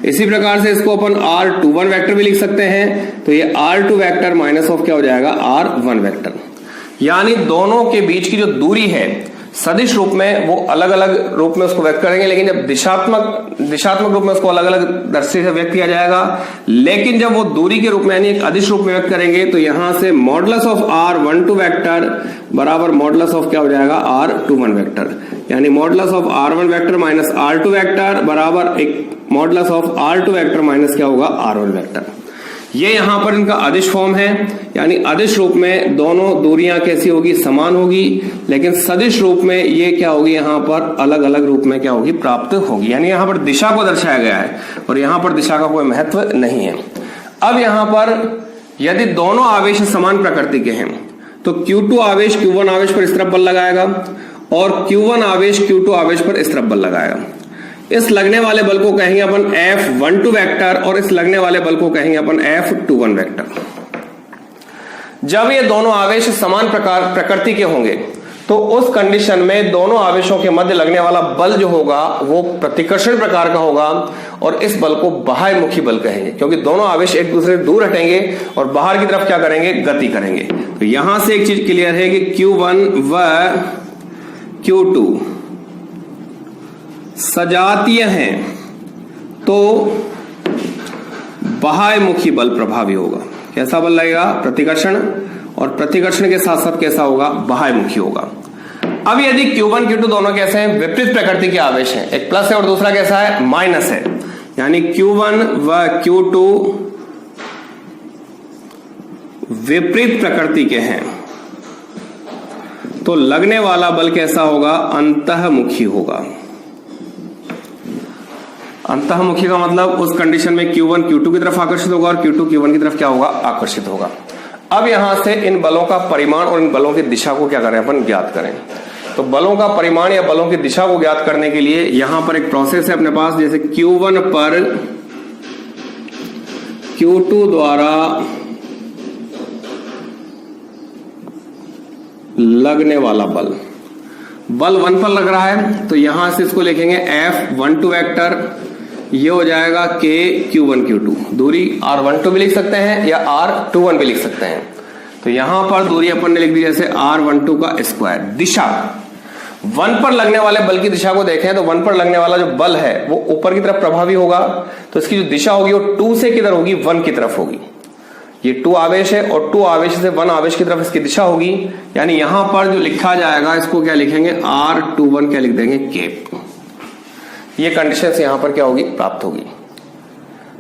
इसी प्रकार से इसको अपन R21 वेक्टर भी लिख सकते हैं, तो ये R2 वेक्टर माइनस ऑफ क्या हो जाएगा, R1 वेक्टर। यानी दोनों के बीच की जो दूरी है सदिश रूप में वो अलग अलग रूप में उसको व्यक्त करेंगे, लेकिन जब दिशात्मक रूप में उसको अलग अलग दृष्टि से व्यक्त किया जाएगा। लेकिन जब वो दूरी के रूप में यानी एक अदिश रूप में व्यक्त करेंगे तो यहां से मॉडुलस ऑफ R12 वेक्टर बराबर मॉडुलस ऑफ क्या हो जाएगा, R21 वेक्टर। यानी modulus of R1 vector minus R2 vector बराबर एक modulus of R2 vector minus क्या होगा, R1 वेक्टर। ये यहां पर इनका अदिश फॉर्म है। यानी अदिश रूप में दोनों दूरियां कैसी होगी, समान होगी, लेकिन सदिश रूप में ये क्या होगी, यहां पर अलग अलग रूप में क्या होगी, प्राप्त होगी। यानी यहां पर दिशा को दर्शाया गया है और यहां पर दिशा का कोई महत्व नहीं है। अब यहां पर यदि दोनों आवेश समान प्रकृति के हैं तो Q2 आवेश Q1 आवेश पर स्थिर बल लगाएगा और Q1 आवेश Q2 आवेश पर स्थिर बल लगाएगा। इस लगने वाले बल को कहेंगे अपन F12 वेक्टर और इस लगने वाले बल को कहेंगे अपन F21 वेक्टर। जब ये दोनों आवेश समान प्रकृति के होंगे तो उस कंडीशन में दोनों आवेशों के मध्य लगने वाला बल जो होगा वो प्रतिकर्षण प्रकार का होगा और इस बल को बाह्यमुखी बल कहेंगे, क्योंकि दोनों आवेश एक दूसरे से दूर हटेंगे और बाहर की तरफ क्या करेंगे, गति करेंगे। तो यहां से एक चीज क्लियर है कि Q1 व Q2 सजातीय हैं तो बाह्यमुखी बल प्रभावी होगा। कैसा बल लगेगा? प्रतिकर्षण, और प्रतिकर्षण के साथ साथ कैसा होगा? बाह्यमुखी होगा। अब यदि Q1 Q2 दोनों कैसे हैं? विपरीत प्रकृति के आवेश हैं, एक प्लस है और दूसरा कैसा है? माइनस है, यानी Q1 व Q2 विपरीत प्रकृति के हैं, तो लगने वाला बल कैसा होगा? अंतःमुखी होगा। अंतःमुखी का मतलब उस कंडीशन में Q1 Q2 की तरफ आकर्षित होगा और Q2 Q1 की तरफ क्या होगा? आकर्षित होगा। अब यहां से इन बलों का परिमाण और इन बलों की दिशा को क्या करें? अपन ज्ञात करें। तो बलों का परिमाण या बलों की दिशा को ज्ञात करने के लिए यहां पर एक प्रोसेस है अपने पास, जैसे Q1 पर Q2 द्वारा लगने वाला बल 1 पर लग रहा है, तो यहां से इसको लिखेंगे F12 वेक्टर, ये हो जाएगा K Q1 Q2। दूरी R12 भी लिख सकते हैं या R21 भी लिख सकते हैं। तो यहां पर दूरी अपन ने लिख दी जैसे R12 का स्क्वायर। दिशा 1 पर लगने वाले बल की दिशा को देखें तो 1 पर लगने वाला जो बल है वो ऊपर की तरफ प्रभावी होगा, तो इसकी जो दिशा होगी वो 2 से किधर होगी? 1 की तरफ होगी। ये 2 आवेश है और 2 आवेश से 1 आवेश की तरफ इसकी दिशा होगी, यानी यहां पर जो लिखा जाएगा इसको क्या लिखेंगे? R21 क्या लिख देंगे? केप। ये कंडीशन से यहां पर क्या होगी? प्राप्त होगी।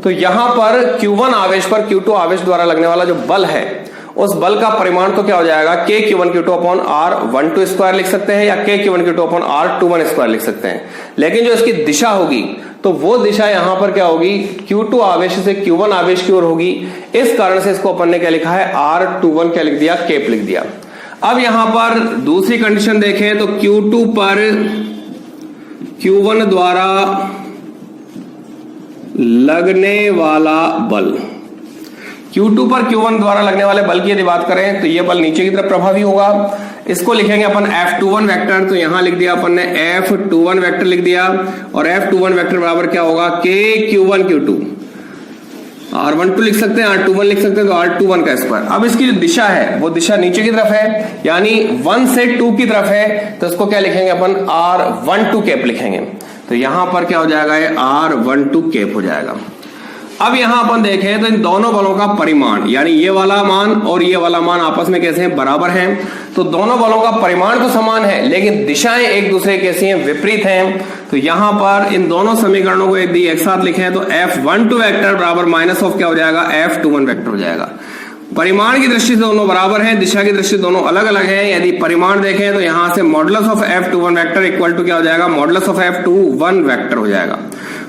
तो यहां पर Q1 आवेश पर Q2 आवेश द्वारा लगने वाला जो बल है उस बल का परिमाण तो क्या हो जाएगा? K Q1 Q2 upon R12 square लिख सकते हैं या K Q1 Q2 upon R21 square लिख सकते हैं। लेकिन जो इसकी दिशा होगी तो वो दिशा यहां पर क्या होगी? Q2 आवेश से Q1 आवेश की ओर होगी। इस कारण से इसको अपन ने क्या लिखा है? R21 क्या लिख दिया? केप लिख दिया। अब यहां पर दूसरी कंडीशन देखें तो Q2 पर Q1 द्वारा लगने वाला बल, Q2 पर Q1 द्वारा लगने वाले बल की यदि बात करें तो ये बल नीचे की तरफ प्रभावी होगा। इसको लिखेंगे अपन F21 वेक्टर, तो यहां लिख दिया अपन ने F21 वेक्टर लिख दिया, और F21 वेक्टर बराबर क्या होगा? K Q1 Q2। R12 लिख सकते हैं, R21 लिख सकते हैं, तो R21 का स्क्वायर। अब इसकी जो दिशा है वो दिशा नीचे की तरफ है, यानी 1 से 2 की तरफ है, तो इसको क्या लिखेंगे अपन? R12 केप लिखेंगे। तो यहां पर क्या हो जाएगा? R12 केप हो जाएगा। अब यहां अपन देखें तो इन दोनों बलों का परिमाण, यानी ये वाला मान और ये वाला मान आपस में कैसे हैं? बराबर हैं। तो दोनों बलों का परिमाण तो समान है लेकिन दिशाएं एक दूसरे कैसी हैं? विपरीत हैं। तो यहां पर इन दोनों समीकरणों को यदि एक साथ लिखें तो F12 वेक्टर बराबर माइनस ऑफ क्या हो जाएगा? F21 वेक्टर हो जाएगा। परिमाण की दृष्टि से दोनों बराबर हैं, दिशा की दृष्टि से दोनों अलग अलग हैं। यदि परिमाण देखें तो यहां से modulus of F21 vector equal to क्या हो जाएगा? मॉडुलस ऑफ F21 वेक्टर हो जाएगा।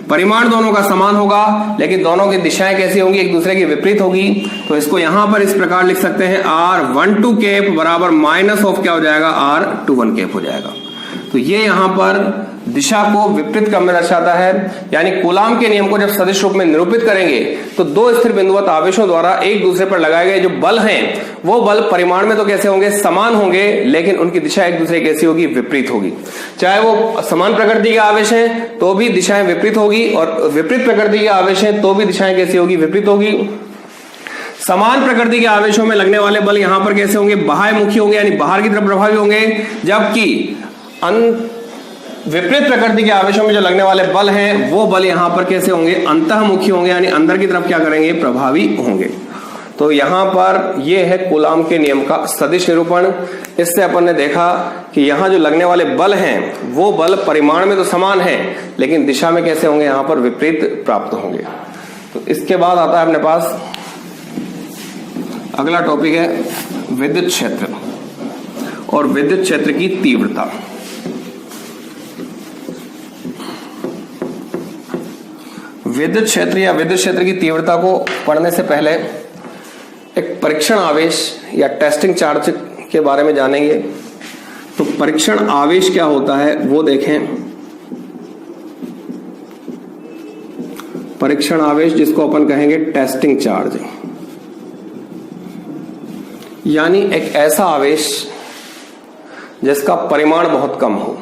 परिमाण दोनों का समान होगा लेकिन दोनों की दिशाएं कैसी होंगी? एक दूसरे की विपरीत होगी। तो इसको यहां पर इस प्रकार लिख सकते हैं R12 केप बराबर माइनस ऑफ क्या हो जाएगा? R21 केप हो जाएगा। तो ये यहां पर दिशा को विपरीत क्रम में दर्शाता है, यानी कूलाम के नियम को जब सदिश रूप में निरूपित करेंगे तो 2 स्थिर बिंदुवत आवेशों द्वारा एक दूसरे पर लगाए गए जो बल हैं वो बल परिमाण में तो कैसे होंगे? समान होंगे, लेकिन उनकी दिशा एक दूसरे कैसी होगी? विपरीत होगी। चाहे वो समान प्रकृति के आवेश हैं तो भी दिशाएं विपरीत होगी, और विपरीत प्रकृति के आवेश हैं तो भी दिशाएं कैसी होगी? विपरीत होगी। समान प्रकृति के आवेशों में लगने वाले बल यहां पर कैसे होंगे? बाह्यमुखी होंगे, यानी बाहर की तरफ प्रभावी होंगे, जबकि विपरीत प्रकृति के आवेशों में जो लगने वाले बल हैं वो बल यहां पर कैसे होंगे? अंतःमुखी होंगे, यानी अंदर की तरफ क्या करेंगे? प्रभावी होंगे। तो यहां पर ये है कूलाम के नियम का सदिश निरूपण। इससे अपन ने देखा कि यहां जो लगने वाले बल हैं वो बल परिमाण में तो समान है लेकिन दिशा में कैसे होंगे? यहां पर विपरीत प्राप्त होंगे। तो इसके बाद आता है अपने पास अगला टॉपिक है विद्युत क्षेत्र और विद्युत क्षेत्र की तीव्रता। विद्युत क्षेत्र या विद्युत क्षेत्र की तीव्रता को पढ़ने से पहले एक परीक्षण आवेश या टेस्टिंग चार्ज के बारे में जानेंगे। तो परीक्षण आवेश क्या होता है वो देखें। परीक्षण आवेश जिसको अपन कहेंगे टेस्टिंग चार्ज, यानी एक ऐसा आवेश जिसका परिमाण बहुत कम हो,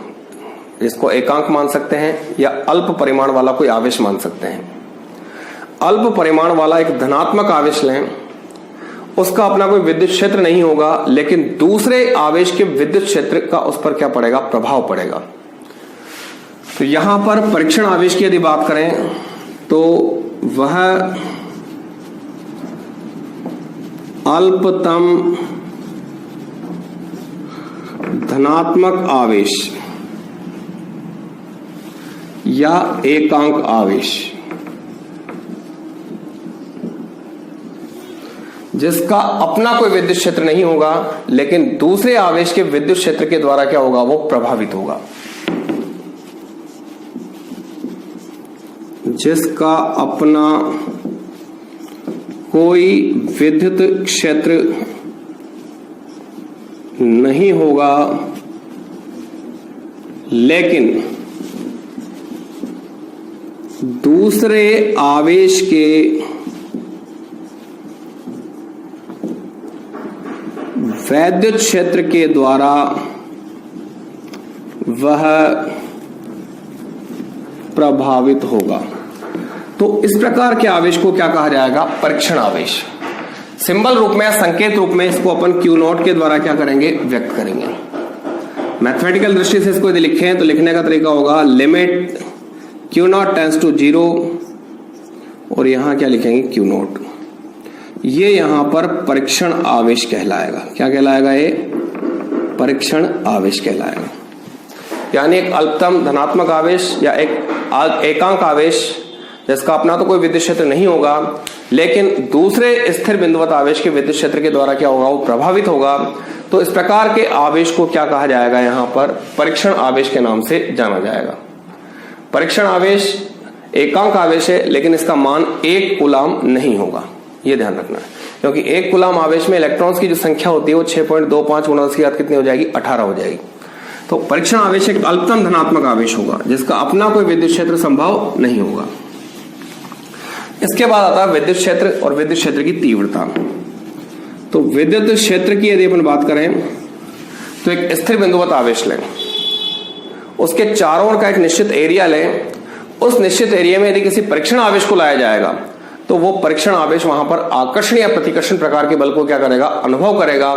इसको एकांक मान सकते हैं या अल्प परिमाण वाला कोई आवेश मान सकते हैं। अल्प परिमाण वाला एक धनात्मक आवेश लें, उसका अपना कोई विद्युत क्षेत्र नहीं होगा लेकिन दूसरे आवेश के विद्युत क्षेत्र का उस पर क्या पड़ेगा? प्रभाव पड़ेगा। तो यहां पर परीक्षण आवेश की यदि बात करें तो वह अल्पतम धनात्मक आवेश या एकांक आवेश जिसका अपना कोई विद्युत क्षेत्र नहीं होगा, लेकिन दूसरे आवेश के विद्युत क्षेत्र के द्वारा क्या होगा, वो प्रभावित होगा। जिसका अपना कोई विद्युत क्षेत्र नहीं होगा, लेकिन दूसरे आवेश के वैद्युत क्षेत्र के द्वारा वह प्रभावित होगा। तो इस प्रकार के आवेश को क्या कहा जाएगा, परीक्षण आवेश। सिंबल रूप में, संकेत रूप में इसको अपन Q0 के द्वारा क्या करेंगे, व्यक्त करेंगे। मैथमेटिकल दृष्टि से इसको यदि लिखें तो लिखने का तरीका होगा लिमिट Q0 टेंड्स टू 0 और यहां क्या लिखेंगे, Q0। ये यहां पर परीक्षण आवेश कहलाएगा। क्या कहलाएगा, ये परीक्षण आवेश कहलाएगा। यानी एक अल्पतम धनात्मक आवेश या एक एकांक आवेश जिसका अपना तो कोई विद्युत क्षेत्र नहीं होगा, लेकिन दूसरे स्थिर बिंदुवत आवेश के विद्युत क्षेत्र के द्वारा क्या होगा, वो प्रभावित होगा। तो इस प्रकार के आवेश को क्या कहा जाएगा, यहां पर परीक्षण आवेश के नाम से जाना जाएगा। परीक्षण आवेश एकांक आवेश है, लेकिन इसका मान 1 कूलाम नहीं होगा, ये ध्यान रखना है, क्योंकि 1 कूलाम आवेश में इलेक्ट्रॉन्स की जो संख्या होती है वो 6.25 गुणा 10 की घात कितनी हो जाएगी, 18 हो जाएगी। तो परीक्षण आवेश एक अल्पतम धनात्मक आवेश होगा जिसका अपना कोई विद्युत क्षेत्र संभव नहीं होगा। इसके बाद आता है विद्युत क्षेत्र और विद्युत क्षेत्र की तीव्रता। तो विद्युत क्षेत्र की यदि अपन बात करें तो एक स्थिर बिंदुवत आवेश लें, उसके चारों ओर का एक निश्चित एरिया लें। उस निश्चित एरिया में यदि किसी परीक्षण आवेश को लाया जाएगा तो वो परीक्षण आवेश वहां पर आकर्षण या प्रतिकर्षण प्रकार के बल को क्या करेगा, अनुभव करेगा।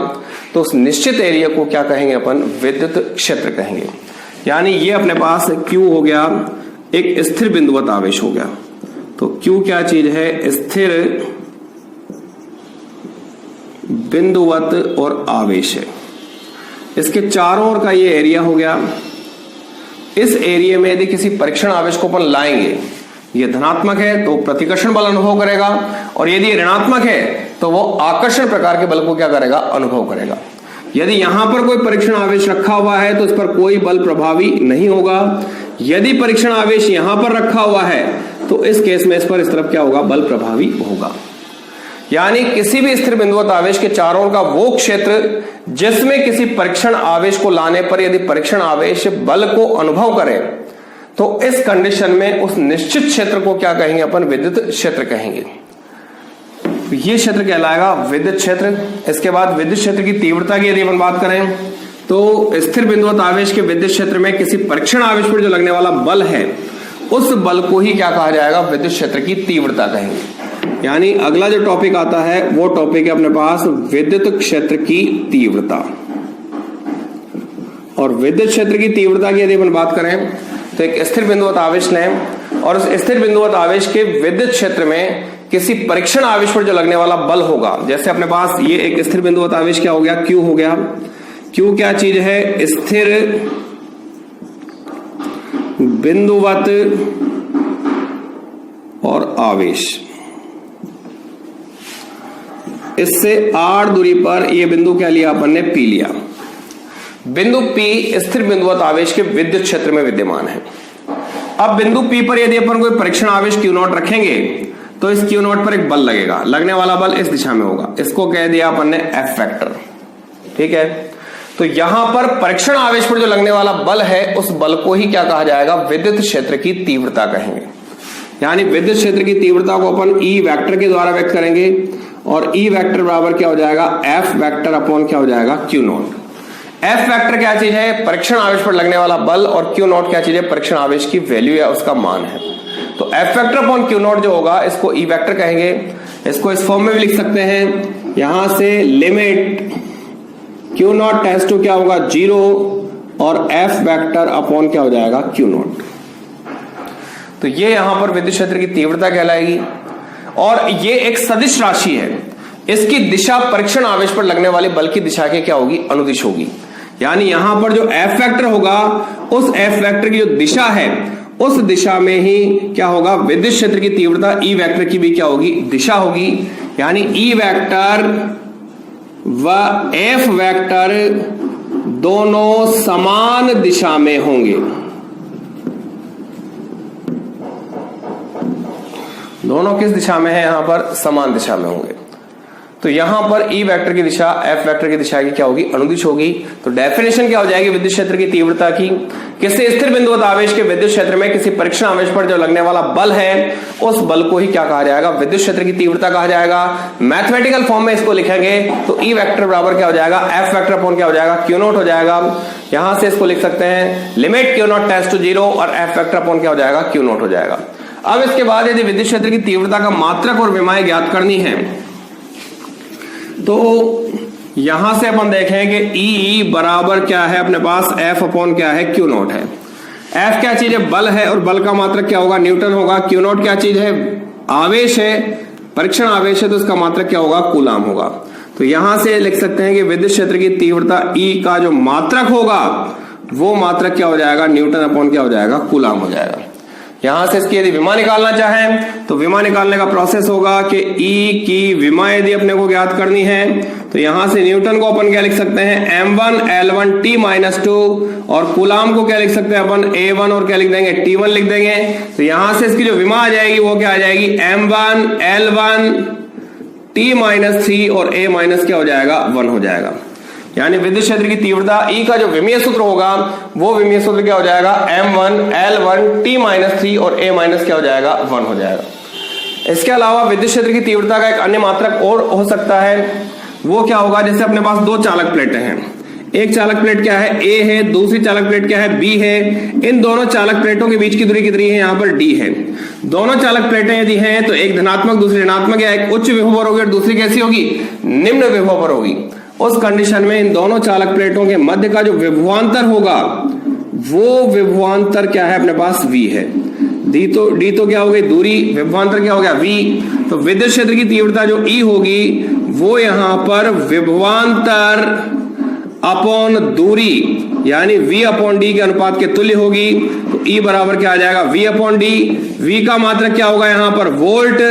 तो उस निश्चित एरिया को क्या कहेंगे अपन, विद्युत क्षेत्र कहेंगे। यानी ये अपने पास Q हो गया, एक स्थिर बिंदुवत आवेश हो गया। तो Q क्या चीज है, स्थिर बिंदुवत और आवेश है। इसके चारों ओर का ये एरिया हो गया। इस एरिया में यदि किसी परीक्षण आवेश को अपन लाएंगे, ये धनात्मक है तो प्रतिकर्षण बल अनुभव करेगा, और यदि ऋणात्मक है तो वो आकर्षण प्रकार के बल को क्या करेगा, अनुभव करेगा। यदि यहां पर कोई परीक्षण आवेश रखा हुआ है तो इस पर कोई बल प्रभावी नहीं होगा। यदि परीक्षण आवेश यहां पर रखा हुआ है तो इस केस में इस पर इस तरफ क्या होगा, बल प्रभावी होगा। यानी किसी भी स्थिर बिंदुवत आवेश के चारों ओर का वो क्षेत्र जिसमें किसी परीक्षण आवेश को लाने पर यदि परीक्षण आवेश बल को अनुभव करे, तो इस कंडीशन में उस निश्चित क्षेत्र को क्या कहेंगे अपन, विद्युत क्षेत्र कहेंगे। ये क्षेत्र कहलाएगा विद्युत क्षेत्र। इसके बाद विद्युत क्षेत्र की तीव्रता की यदि अपन बात करें तो स्थिर बिंदुवत आवेश के विद्युत क्षेत्र में किसी परीक्षण आवेश पर जो लगने वाला बल है, उस बल को ही क्या कहा जाएगा, विद्युत क्षेत्र की तीव्रता कहेंगे। यानी अगला जो टॉपिक आता है वो टॉपिक है अपने पास विद्युत क्षेत्र की तीव्रता। और विद्युत क्षेत्र की तीव्रता की यदि अपन बात करें तो एक स्थिर बिंदुवत आवेश लें, और उस स्थिर बिंदुवत आवेश के विद्युत क्षेत्र में किसी परीक्षण आवेश पर जो लगने वाला बल होगा, जैसे अपने पास ये एक स्थिर बिंदुवत आवेश क्या हो गया, Q हो गया। Q क्या चीज है, स्थिर बिंदुवत और आवेश। इससे r दूरी पर ये बिंदु क्या लिया अपन ने, P लिया। बिंदु P स्थिर बिंदुवत आवेश के विद्युत क्षेत्र में विद्यमान है। अब बिंदु P पर यदि अपन कोई परीक्षण आवेश Q0 रखेंगे तो इस Q0 पर एक बल लगेगा। लगने वाला बल इस दिशा में होगा, इसको कह दिया अपन ने F वेक्टर। ठीक है, तो यहां पर परीक्षण आवेश पर जो लगने वाला बल है, उस बल को ही क्या कहा जाएगा, विद्युत क्षेत्र की तीव्रता कहेंगे। यानी विद्युत क्षेत्र की तीव्रता को अपन E वेक्टर के द्वारा व्यक्त करेंगे, और E वेक्टर बराबर क्या हो जाएगा, F वेक्टर अपॉन क्या हो जाएगा, Q0। F वेक्टर क्या चीज है, परीक्षण आवेश पर लगने वाला बल, और Q0 क्या चीज है, परीक्षण आवेश की वैल्यू या उसका मान है। तो F वेक्टर अपॉन Q0 जो होगा इसको E वेक्टर कहेंगे। इसको इस फॉर्म में भी लिख सकते हैं, यहां से लिमिट Q0 टेंड्स टू क्या होगा, 0, और F वेक्टर अपॉन क्या हो जाएगा, Q0। तो ये यहां पर विद्युत क्षेत्र की तीव्रता कहलाएगी। और ये एक सदिश राशि है, इसकी दिशा परीक्षण आवेश पर लगने वाले बल की दिशा के क्या होगी, अनुदिश होगी। यानी यहां पर जो एफ वेक्टर होगा, उस एफ वेक्टर की जो दिशा है उस दिशा में ही क्या होगा, विद्युत क्षेत्र की तीव्रता ई वेक्टर की भी क्या होगी, दिशा होगी। यानी ई वेक्टर व एफ वेक्टर दोनों समान दिशा में होंगे, दोनों किस दिशा में है, यहां पर समान दिशा में होंगे। तो यहां पर ई वेक्टर की दिशा एफ वेक्टर की दिशा की क्या होगी, अनुदिश होगी। तो डेफिनेशन क्या हो जाएगी विद्युत क्षेत्र की तीव्रता की, किसी स्थिर बिंदुवत आवेश के विद्युत क्षेत्र में किसी परीक्षण आवेश पर जो लगने वाला बल है, उस बल को ही क्या कहा जाएगा, विद्युत क्षेत्र की तीव्रता कहा जाएगा। मैथमेटिकल फॉर्म में इसको लिखेंगे तो ई वेक्टर बराबर क्या हो जाएगा, एफ वेक्टर अपॉन क्या हो जाएगा, क्यू नॉट हो जाएगा। यहां से इसको लिख सकते हैं limit q nought tends to 0 और एफ वेक्टर अपॉन क्या हो जाएगा, क्यू नॉट हो जाएगा। अब इसके बाद यदि विद्युत क्षेत्र की तीव्रता का मात्रक और विमाएं ज्ञात करनी है तो यहां से अपन देखें कि E बराबर क्या है अपने पास, F अपॉन क्या है, क्यू नॉट है। F क्या चीज है, बल है, और बल का मात्रक क्या होगा, न्यूटन होगा। क्यू नॉट क्या चीज है, आवेश है, परीक्षण आवेश है, तो इसका मात्रक क्या होगा, कूलाम होगा। तो यहां से लिख सकते हैं कि विद्युत क्षेत्र की तीव्रता E का जो मात्रक होगा वो मात्रक क्या हो जाएगा, न्यूटन अपॉन क्या हो जाएगा, कूलाम हो जाएगा। यहां से इसकी यदि विमा निकालना चाहें तो विमा निकालने का प्रोसेस होगा कि E की विमा यदि अपने को ज्ञात करनी है तो यहां से न्यूटन को अपन क्या लिख सकते हैं, m1 L1 T-2, और कूलाम को क्या लिख सकते हैं अपन, A1 और क्या लिख देंगे, T1 लिख देंगे। तो यहां से इसकी जो विमा आ जाएगी वो क्या आ जाएगी, m1 L1 T-3 और A माइनस क्या हो जाएगा, 1 हो जाएगा। यानी विद्युत क्षेत्र की तीव्रता E का जो विमीय सूत्र होगा वो विमीय सूत्र क्या हो जाएगा, m1 L1 T-3 और A माइनस क्या हो जाएगा, 1 हो जाएगा। इसके अलावा विद्युत क्षेत्र की तीव्रता का एक अन्य मात्रक और हो सकता है, वो क्या होगा, जैसे अपने पास दो चालक प्लेटें हैं, एक चालक प्लेट क्या है, A है, दूसरी चालक प्लेट क्या है, B है। इन दोनों चालक प्लेटों के बीच की दूरी कितनी है, यहां पर D है। दोनों चालक प्लेटें यदि हैं तो एक धनात्मक दूसरी ऋणात्मक, या एक उच्च विभव पर होगी और दूसरी कैसी होगी, निम्न विभव पर होगी। उस कंडीशन में इन दोनों चालक प्लेटों के मध्य का जो विभवांतर होगा वो विभवांतर क्या है अपने पास, V है। D तो क्या हो गई दूरी, विभवांतर क्या हो गया, V। तो विद्युत क्षेत्र की तीव्रता जो E होगी वो यहां पर विभवांतर अपॉन दूरी यानी V अपॉन D के अनुपात के तुल्य होगी। तो E बराबर क्या आ जाएगा, V अपॉन D। V का मात्रक क्या होगा यहां पर, वोल्ट,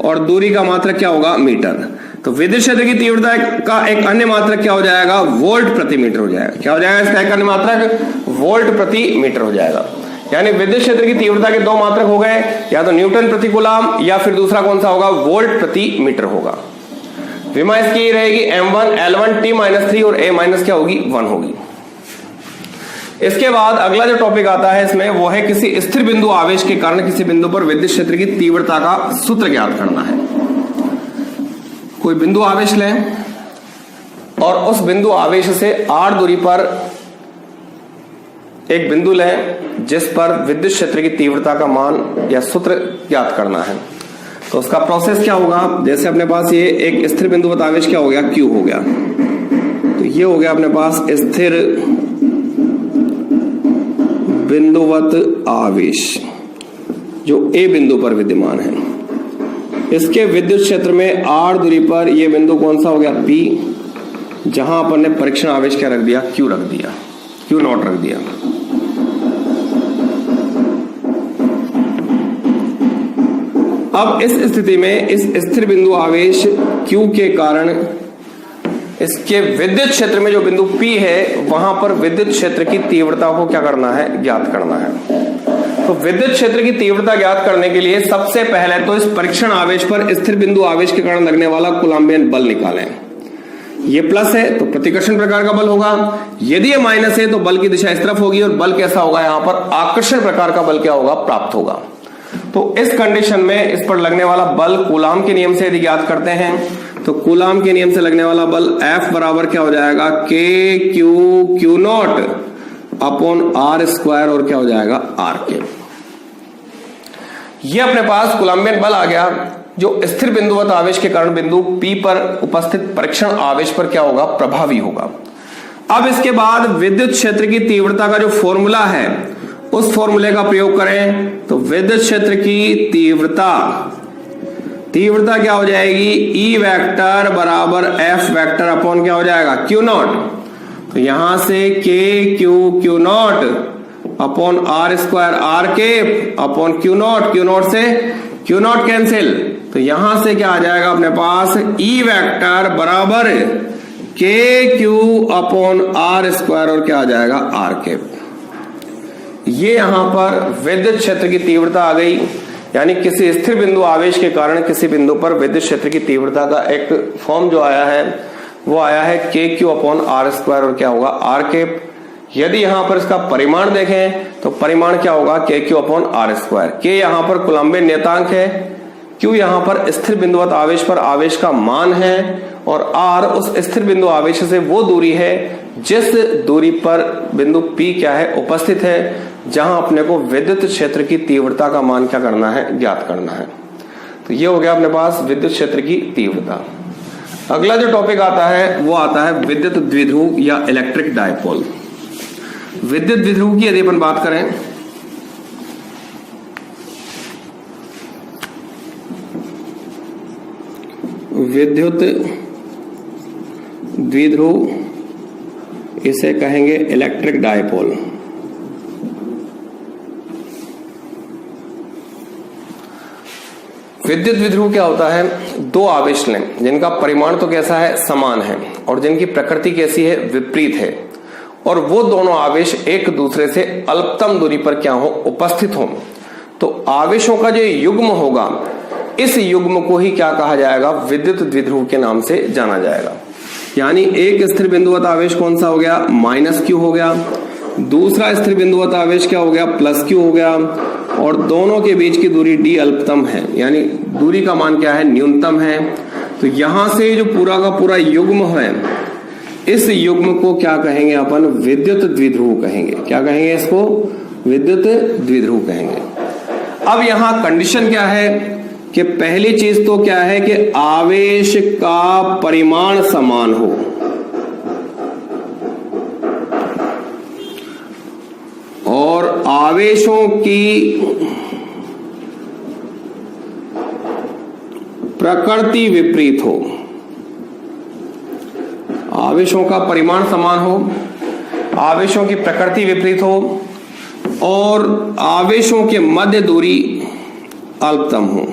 और दूरी का मात्रक क्या होगा, मीटर। तो विद्युत क्षेत्र की तीव्रता का एक अन्य मात्रक क्या हो जाएगा, वोल्ट प्रति मीटर हो जाएगा। क्या हो जाएगा इसका एक अन्य मात्रक, वोल्ट प्रति मीटर हो जाएगा। यानी विद्युत क्षेत्र की तीव्रता के दो मात्रक हो गए, या तो न्यूटन प्रति कूलाम या फिर दूसरा कौन सा होगा, वोल्ट प्रति मीटर होगा। विमा इसकी रहेगी m1 L1 T-3 और A माइनस क्या होगी, 1 होगी। इसके बाद अगला जो टॉपिक आता है इसमें वो है किसी स्थिर बिंदु आवेश के कारण किसी बिंदु पर विद्युत क्षेत्र की तीव्रता का सूत्र ज्ञात करना है। कोई बिंदु आवेश लें और उस बिंदु आवेश से r दूरी पर एक बिंदु लें जिस पर विद्युत क्षेत्र की तीव्रता का मान या सूत्र ज्ञात करना है। तो उसका प्रोसेस क्या होगा, जैसे अपने पास ये एक स्थिर बिंदुवत आवेश क्या हो गया, Q हो गया। तो ये हो गया अपने पास स्थिर बिंदुवत आवेश जो A बिंदु पर विद्यमान है। इसके विद्युत क्षेत्र में r दूरी पर ये बिंदु कौन सा हो गया, P, जहां अपन ने परीक्षण आवेश क्या रख दिया, Q रख दिया, Q नॉट रख दिया। अब इस स्थिति में इस स्थिर बिंदु आवेश Q के कारण इसके विद्युत क्षेत्र में जो बिंदु P है वहां पर विद्युत क्षेत्र की तीव्रता को क्या करना है, ज्ञात करना है। तो विद्युत क्षेत्र की तीव्रता ज्ञात करने के लिए सबसे पहले तो इस परीक्षण आवेश पर स्थिर बिंदु आवेश के कारण लगने वाला कूलम्बियन बल निकालें। ये प्लस है तो प्रतिकर्षण प्रकार का बल होगा, यदि ये माइनस है तो बल की दिशा इस तरफ होगी और बल कैसा होगा, यहां पर आकर्षण प्रकार का बल क्या होगा, प्राप्त होगा। तो इस कंडीशन में इस पर लगने वाला बल कूलाम के नियम से यदि ज्ञात करते हैं तो कूलाम के नियम से लगने वाला बल F बराबर क्या हो जाएगा, Q not upon R square और क्या हो जाएगा, R के। ये अपने पास कूलम्बियन बल आ गया जो स्थिर बिंदुवत आवेश के कारण बिंदु P पर उपस्थित परीक्षण आवेश पर क्या होगा, प्रभावी होगा। अब इसके बाद विद्युत क्षेत्र की तीव्रता का जो फॉर्मूला है उस फॉर्मूले का प्रयोग करें तो विद्युत क्षेत्र की तीव्रता तीव्रता क्या हो जाएगी, ई वेक्टर बराबर एफ वेक्टर अपॉन क्या हो जाएगा, क्यू नॉट। तो यहां से के q nought upon r square r के अपॉन क्यू नॉट से क्यू नॉट कैंसिल। तो यहां से क्या आ जाएगा अपने पास, ई वेक्टर बराबर के क्यू अपॉन आर स्क्वायर और क्या आ जाएगा, आर के। ये यहां पर विद्युत क्षेत्र की तीव्रता आ गई, यानी किसी स्थिर बिंदु आवेश के कारण किसी बिंदु पर विद्युत क्षेत्र की तीव्रता का एक फॉर्म जो आया है वो आया है के क्यू अपॉन आर स्क्वायर और क्या होगा, आर के। यदि यहां पर इसका परिमाण देखें तो परिमाण क्या होगा, के क्यू अपॉन आर स्क्वायर। के यहां पर कूलम्बिक नियतांक है, क्यू यहां पर स्थिर बिंदुवत आवेश पर आवेश का मान है, और आर उस स्थिर बिंदु आवेश से वो दूरी है जिस दूरी पर बिंदु P क्या है, उपस्थित है, जहां अपने को विद्युत क्षेत्र की तीव्रता का मान क्या करना है, ज्ञात करना है। तो ये हो गया अपने पास विद्युत क्षेत्र की तीव्रता। अगला जो टॉपिक आता है वो आता है विद्युत द्विध्रुव या इलेक्ट्रिक डायपोल। विद्युत द्विध्रुव की यदि अपन बात करें विद्युत द्विध्रुव, इसे कहेंगे इलेक्ट्रिक डायपोल। विद्युत द्विध्रुव क्या होता है, दो आवेश लें जिनका परिमाण तो कैसा है, समान है, और जिनकी प्रकृति कैसी है, विपरीत है, और वो दोनों आवेश एक दूसरे से अल्पतम दूरी पर क्या हो, उपस्थित हो। तो आवेशों का जो युग्म होगा, इस युग्म को ही क्या कहा जाएगा, विद्युत द्विध्रुव के नाम से जाना जाएगा। यानी एक स्थिर बिंदुवत आवेश कौन सा हो गया, माइनस क्यू हो गया, दूसरा स्थिर बिंदुवत आवेश क्या हो गया, प्लस क्यू हो गया, और दोनों के बीच की दूरी डी अल्पतम है, यानी दूरी का मान क्या है, न्यूनतम है। तो यहां से जो पूरा का पूरा युग्म है, इस युग्म को क्या कहेंगे अपन, विद्युत द्विध्रुव कहेंगे। क्या कहेंगे इसको, विद्युत द्विध्रुव कहेंगे। अब यहां कंडीशन क्या है कि पहली चीज तो क्या है कि आवेश का परिमाण समान हो, और आवेशों की प्रकृति विपरीत हो। आवेशों का परिमाण समान हो, आवेशों की प्रकृति विपरीत हो, और आवेशों के मध्य दूरी अल्पतम हो।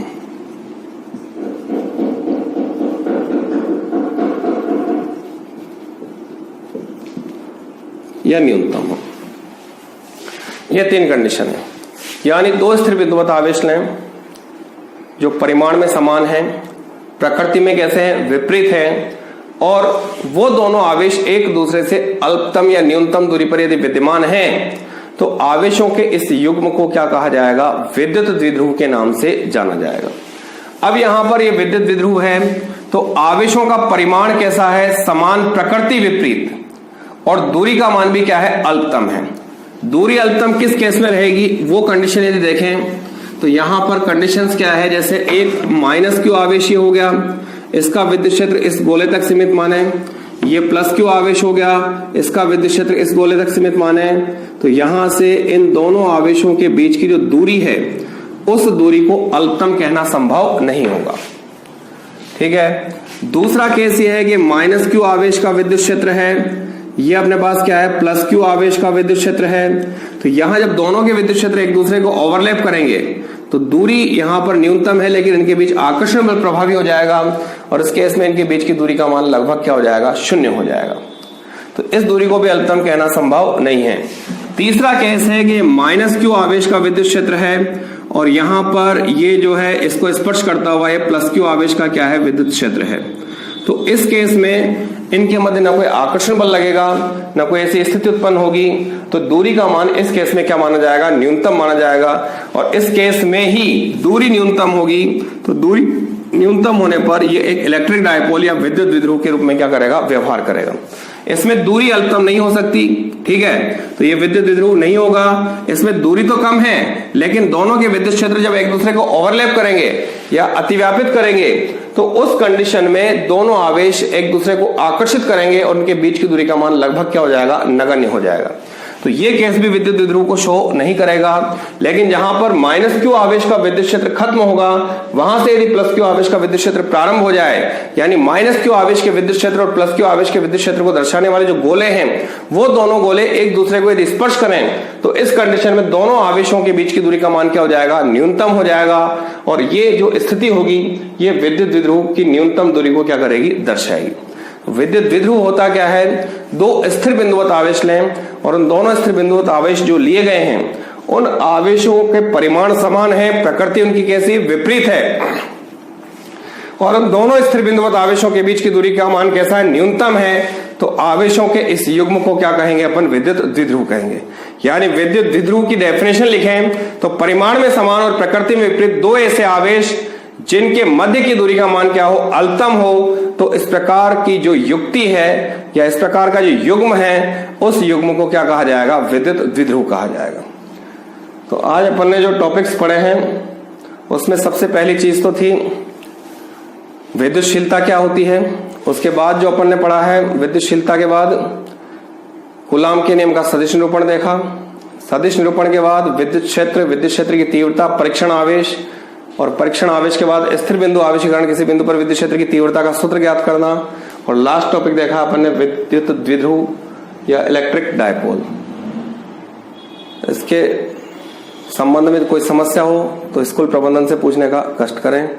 या न्यूनतम हो। ये तीन कंडीशन है। यानी दो स्थिर बिंदुवत आवेश लें जो परिमाण में समान हैं, प्रकृति में कैसे हैं, विपरीत हैं, और वो दोनों आवेश एक दूसरे से अल्पतम या न्यूनतम दूरी पर यदि विद्यमान हैं, तो आवेशों के इस युग्म को क्या कहा जाएगा, विद्युत द्विध्रुव के नाम से जाना जाएगा। अब यहां पर ये विद्युत द्विध्रुव है, तो आवेशों का परिमाण कैसा है, समान, प्रकृति विपरीत, और दूरी का मान भी क्या है, अल्पतम है। दूरी अल्पतम किस केस में रहेगी, वो कंडीशन यदि देखें तो यहां पर कंडीशंस क्या है, जैसे एक माइनस क्यू आवेश हो गया, इसका विद्युत क्षेत्र इस गोले तक सीमित माने, ये प्लस क्यू आवेश हो गया, इसका विद्युत क्षेत्र इस गोले तक सीमित माने। तो यहां से इन दोनों आवेशों के बीच की जो दूरी है, उस दूरी को अल्पतम कहना संभव नहीं होगा। ठीक है। दूसरा केस ये है कि माइनस क्यू आवेश का विद्युत क्षेत्र है, ये अपने पास क्या है, प्लस क्यू आवेश का विद्युत क्षेत्र है। तो यहां जब दोनों के विद्युत क्षेत्र एक दूसरे को ओवरलैप करेंगे तो दूरी यहां पर न्यूनतम है, लेकिन इनके बीच आकर्षण बल प्रभावी हो जाएगा, और इस केस में इनके बीच की दूरी का मान लगभग क्या हो जाएगा, 0 हो जाएगा। तो इस दूरी को भी अल्पतम कहना संभव नहीं है। तीसरा केस है कि माइनस क्यू आवेश का विद्युत क्षेत्र है, और यहां पर ये जो है इसको स्पर्श करता हुआ ये प्लस क्यू आवेश का क्या है, विद्युत क्षेत्र है। तो इस केस में इनके मध्य ना कोई आकर्षण बल लगेगा, ना कोई ऐसी स्थिति उत्पन्न होगी, तो दूरी का मान इस केस में क्या माना जाएगा, न्यूनतम माना जाएगा। और इस केस में ही दूरी न्यूनतम होगी, तो दूरी न्यूनतम होने पर ये एक इलेक्ट्रिक डायपोल या विद्युत द्विध्रुव के रूप में क्या करेगा, व्यवहार करेगा। इसमें दूरी अल्पतम नहीं हो सकती, ठीक है, तो ये विद्युत द्विध्रुव नहीं होगा। इसमें दूरी तो कम है, लेकिन दोनों के विद्युत क्षेत्र जब एक दूसरे को ओवरलैप करेंगे या अतिव्यापित करेंगे, तो उस कंडीशन में दोनों आवेश एक दूसरे को आकर्षित करेंगे और उनके बीच की दूरी का मान लगभग क्या हो जाएगा, नगण्य हो जाएगा। तो तो ये केस भी विद्युत द्विध्रुव को शो नहीं करेगा। लेकिन जहां पर माइनस क्यू आवेश का विद्युत क्षेत्र खत्म होगा, वहां से यदि प्लस क्यू आवेश का विद्युत क्षेत्र प्रारंभ हो जाए, यानी माइनस क्यू आवेश के विद्युत क्षेत्र और प्लस क्यू आवेश के विद्युत क्षेत्र को दर्शाने वाले जो गोले हैं, वो दोनों गोले एक दूसरे को यदि स्पर्श करें, तो इस कंडीशन में दोनों आवेशों के बीच की दूरी का मान क्या हो जाएगा? न्यूनतम हो जाएगा। और ये जो स्थिति होगी, ये विद्युत द्विध्रुव की न्यूनतम दूरी को क्या करेगी? दर्शाएगी। विद्युत द्विध्रुव होता क्या है? दो स्थिर बिंदुवत आवेश लें और उन दोनों स्थिर बिंदुवत आवेश जो लिए गए हैं, उन आवेशों के परिमाण समान है, प्रकृति उनकी कैसी? विपरीत है। और उन दोनों स्थिर बिंदुवत आवेशों के बीच की दूरी का मान कैसा है? न्यूनतम है। तो आवेशों के इस युग्म को क्या कहेंगे? अपन विद्युत द्विध्रुव कहेंगे। यानी विद्युत द्विध्रुव की डेफिनेशन लिखें तो परिमाण में समान और प्रकृति में विपरीत दो ऐसे आवेश जिनके मध्य की दूरी का मान क्या हो? अल्पतम हो। तो इस प्रकार की जो युक्ति है या इस प्रकार का जो युग्म है, उस युग्म को क्या कहा जाएगा? विद्युत द्विध्रुव कहा जाएगा। तो आज अपन ने जो टॉपिक्स पढ़े हैं, उसमें सबसे पहली चीज तो थी विद्युतशीलता क्या होती है। उसके बाद जो अपन ने पढ़ा है, विद्युतशीलता के बाद कूलाम के नियम का सदिश निरूपण देखा। सदिश निरूपण के बाद विद्युत क्षेत्र की तीव्रता, परीक्षण आवेश, और परीक्षण आवेश के बाद स्थिर बिंदु आवेश के कारण किसी बिंदु पर विद्युत क्षेत्र की तीव्रता का सूत्र ज्ञात करना। और लास्ट टॉपिक देखा अपन ने विद्युत द्विध्रुव या इलेक्ट्रिक डायपोल। इसके संबंध में कोई समस्या हो तो स्कूल प्रबंधन से पूछने का कष्ट करें।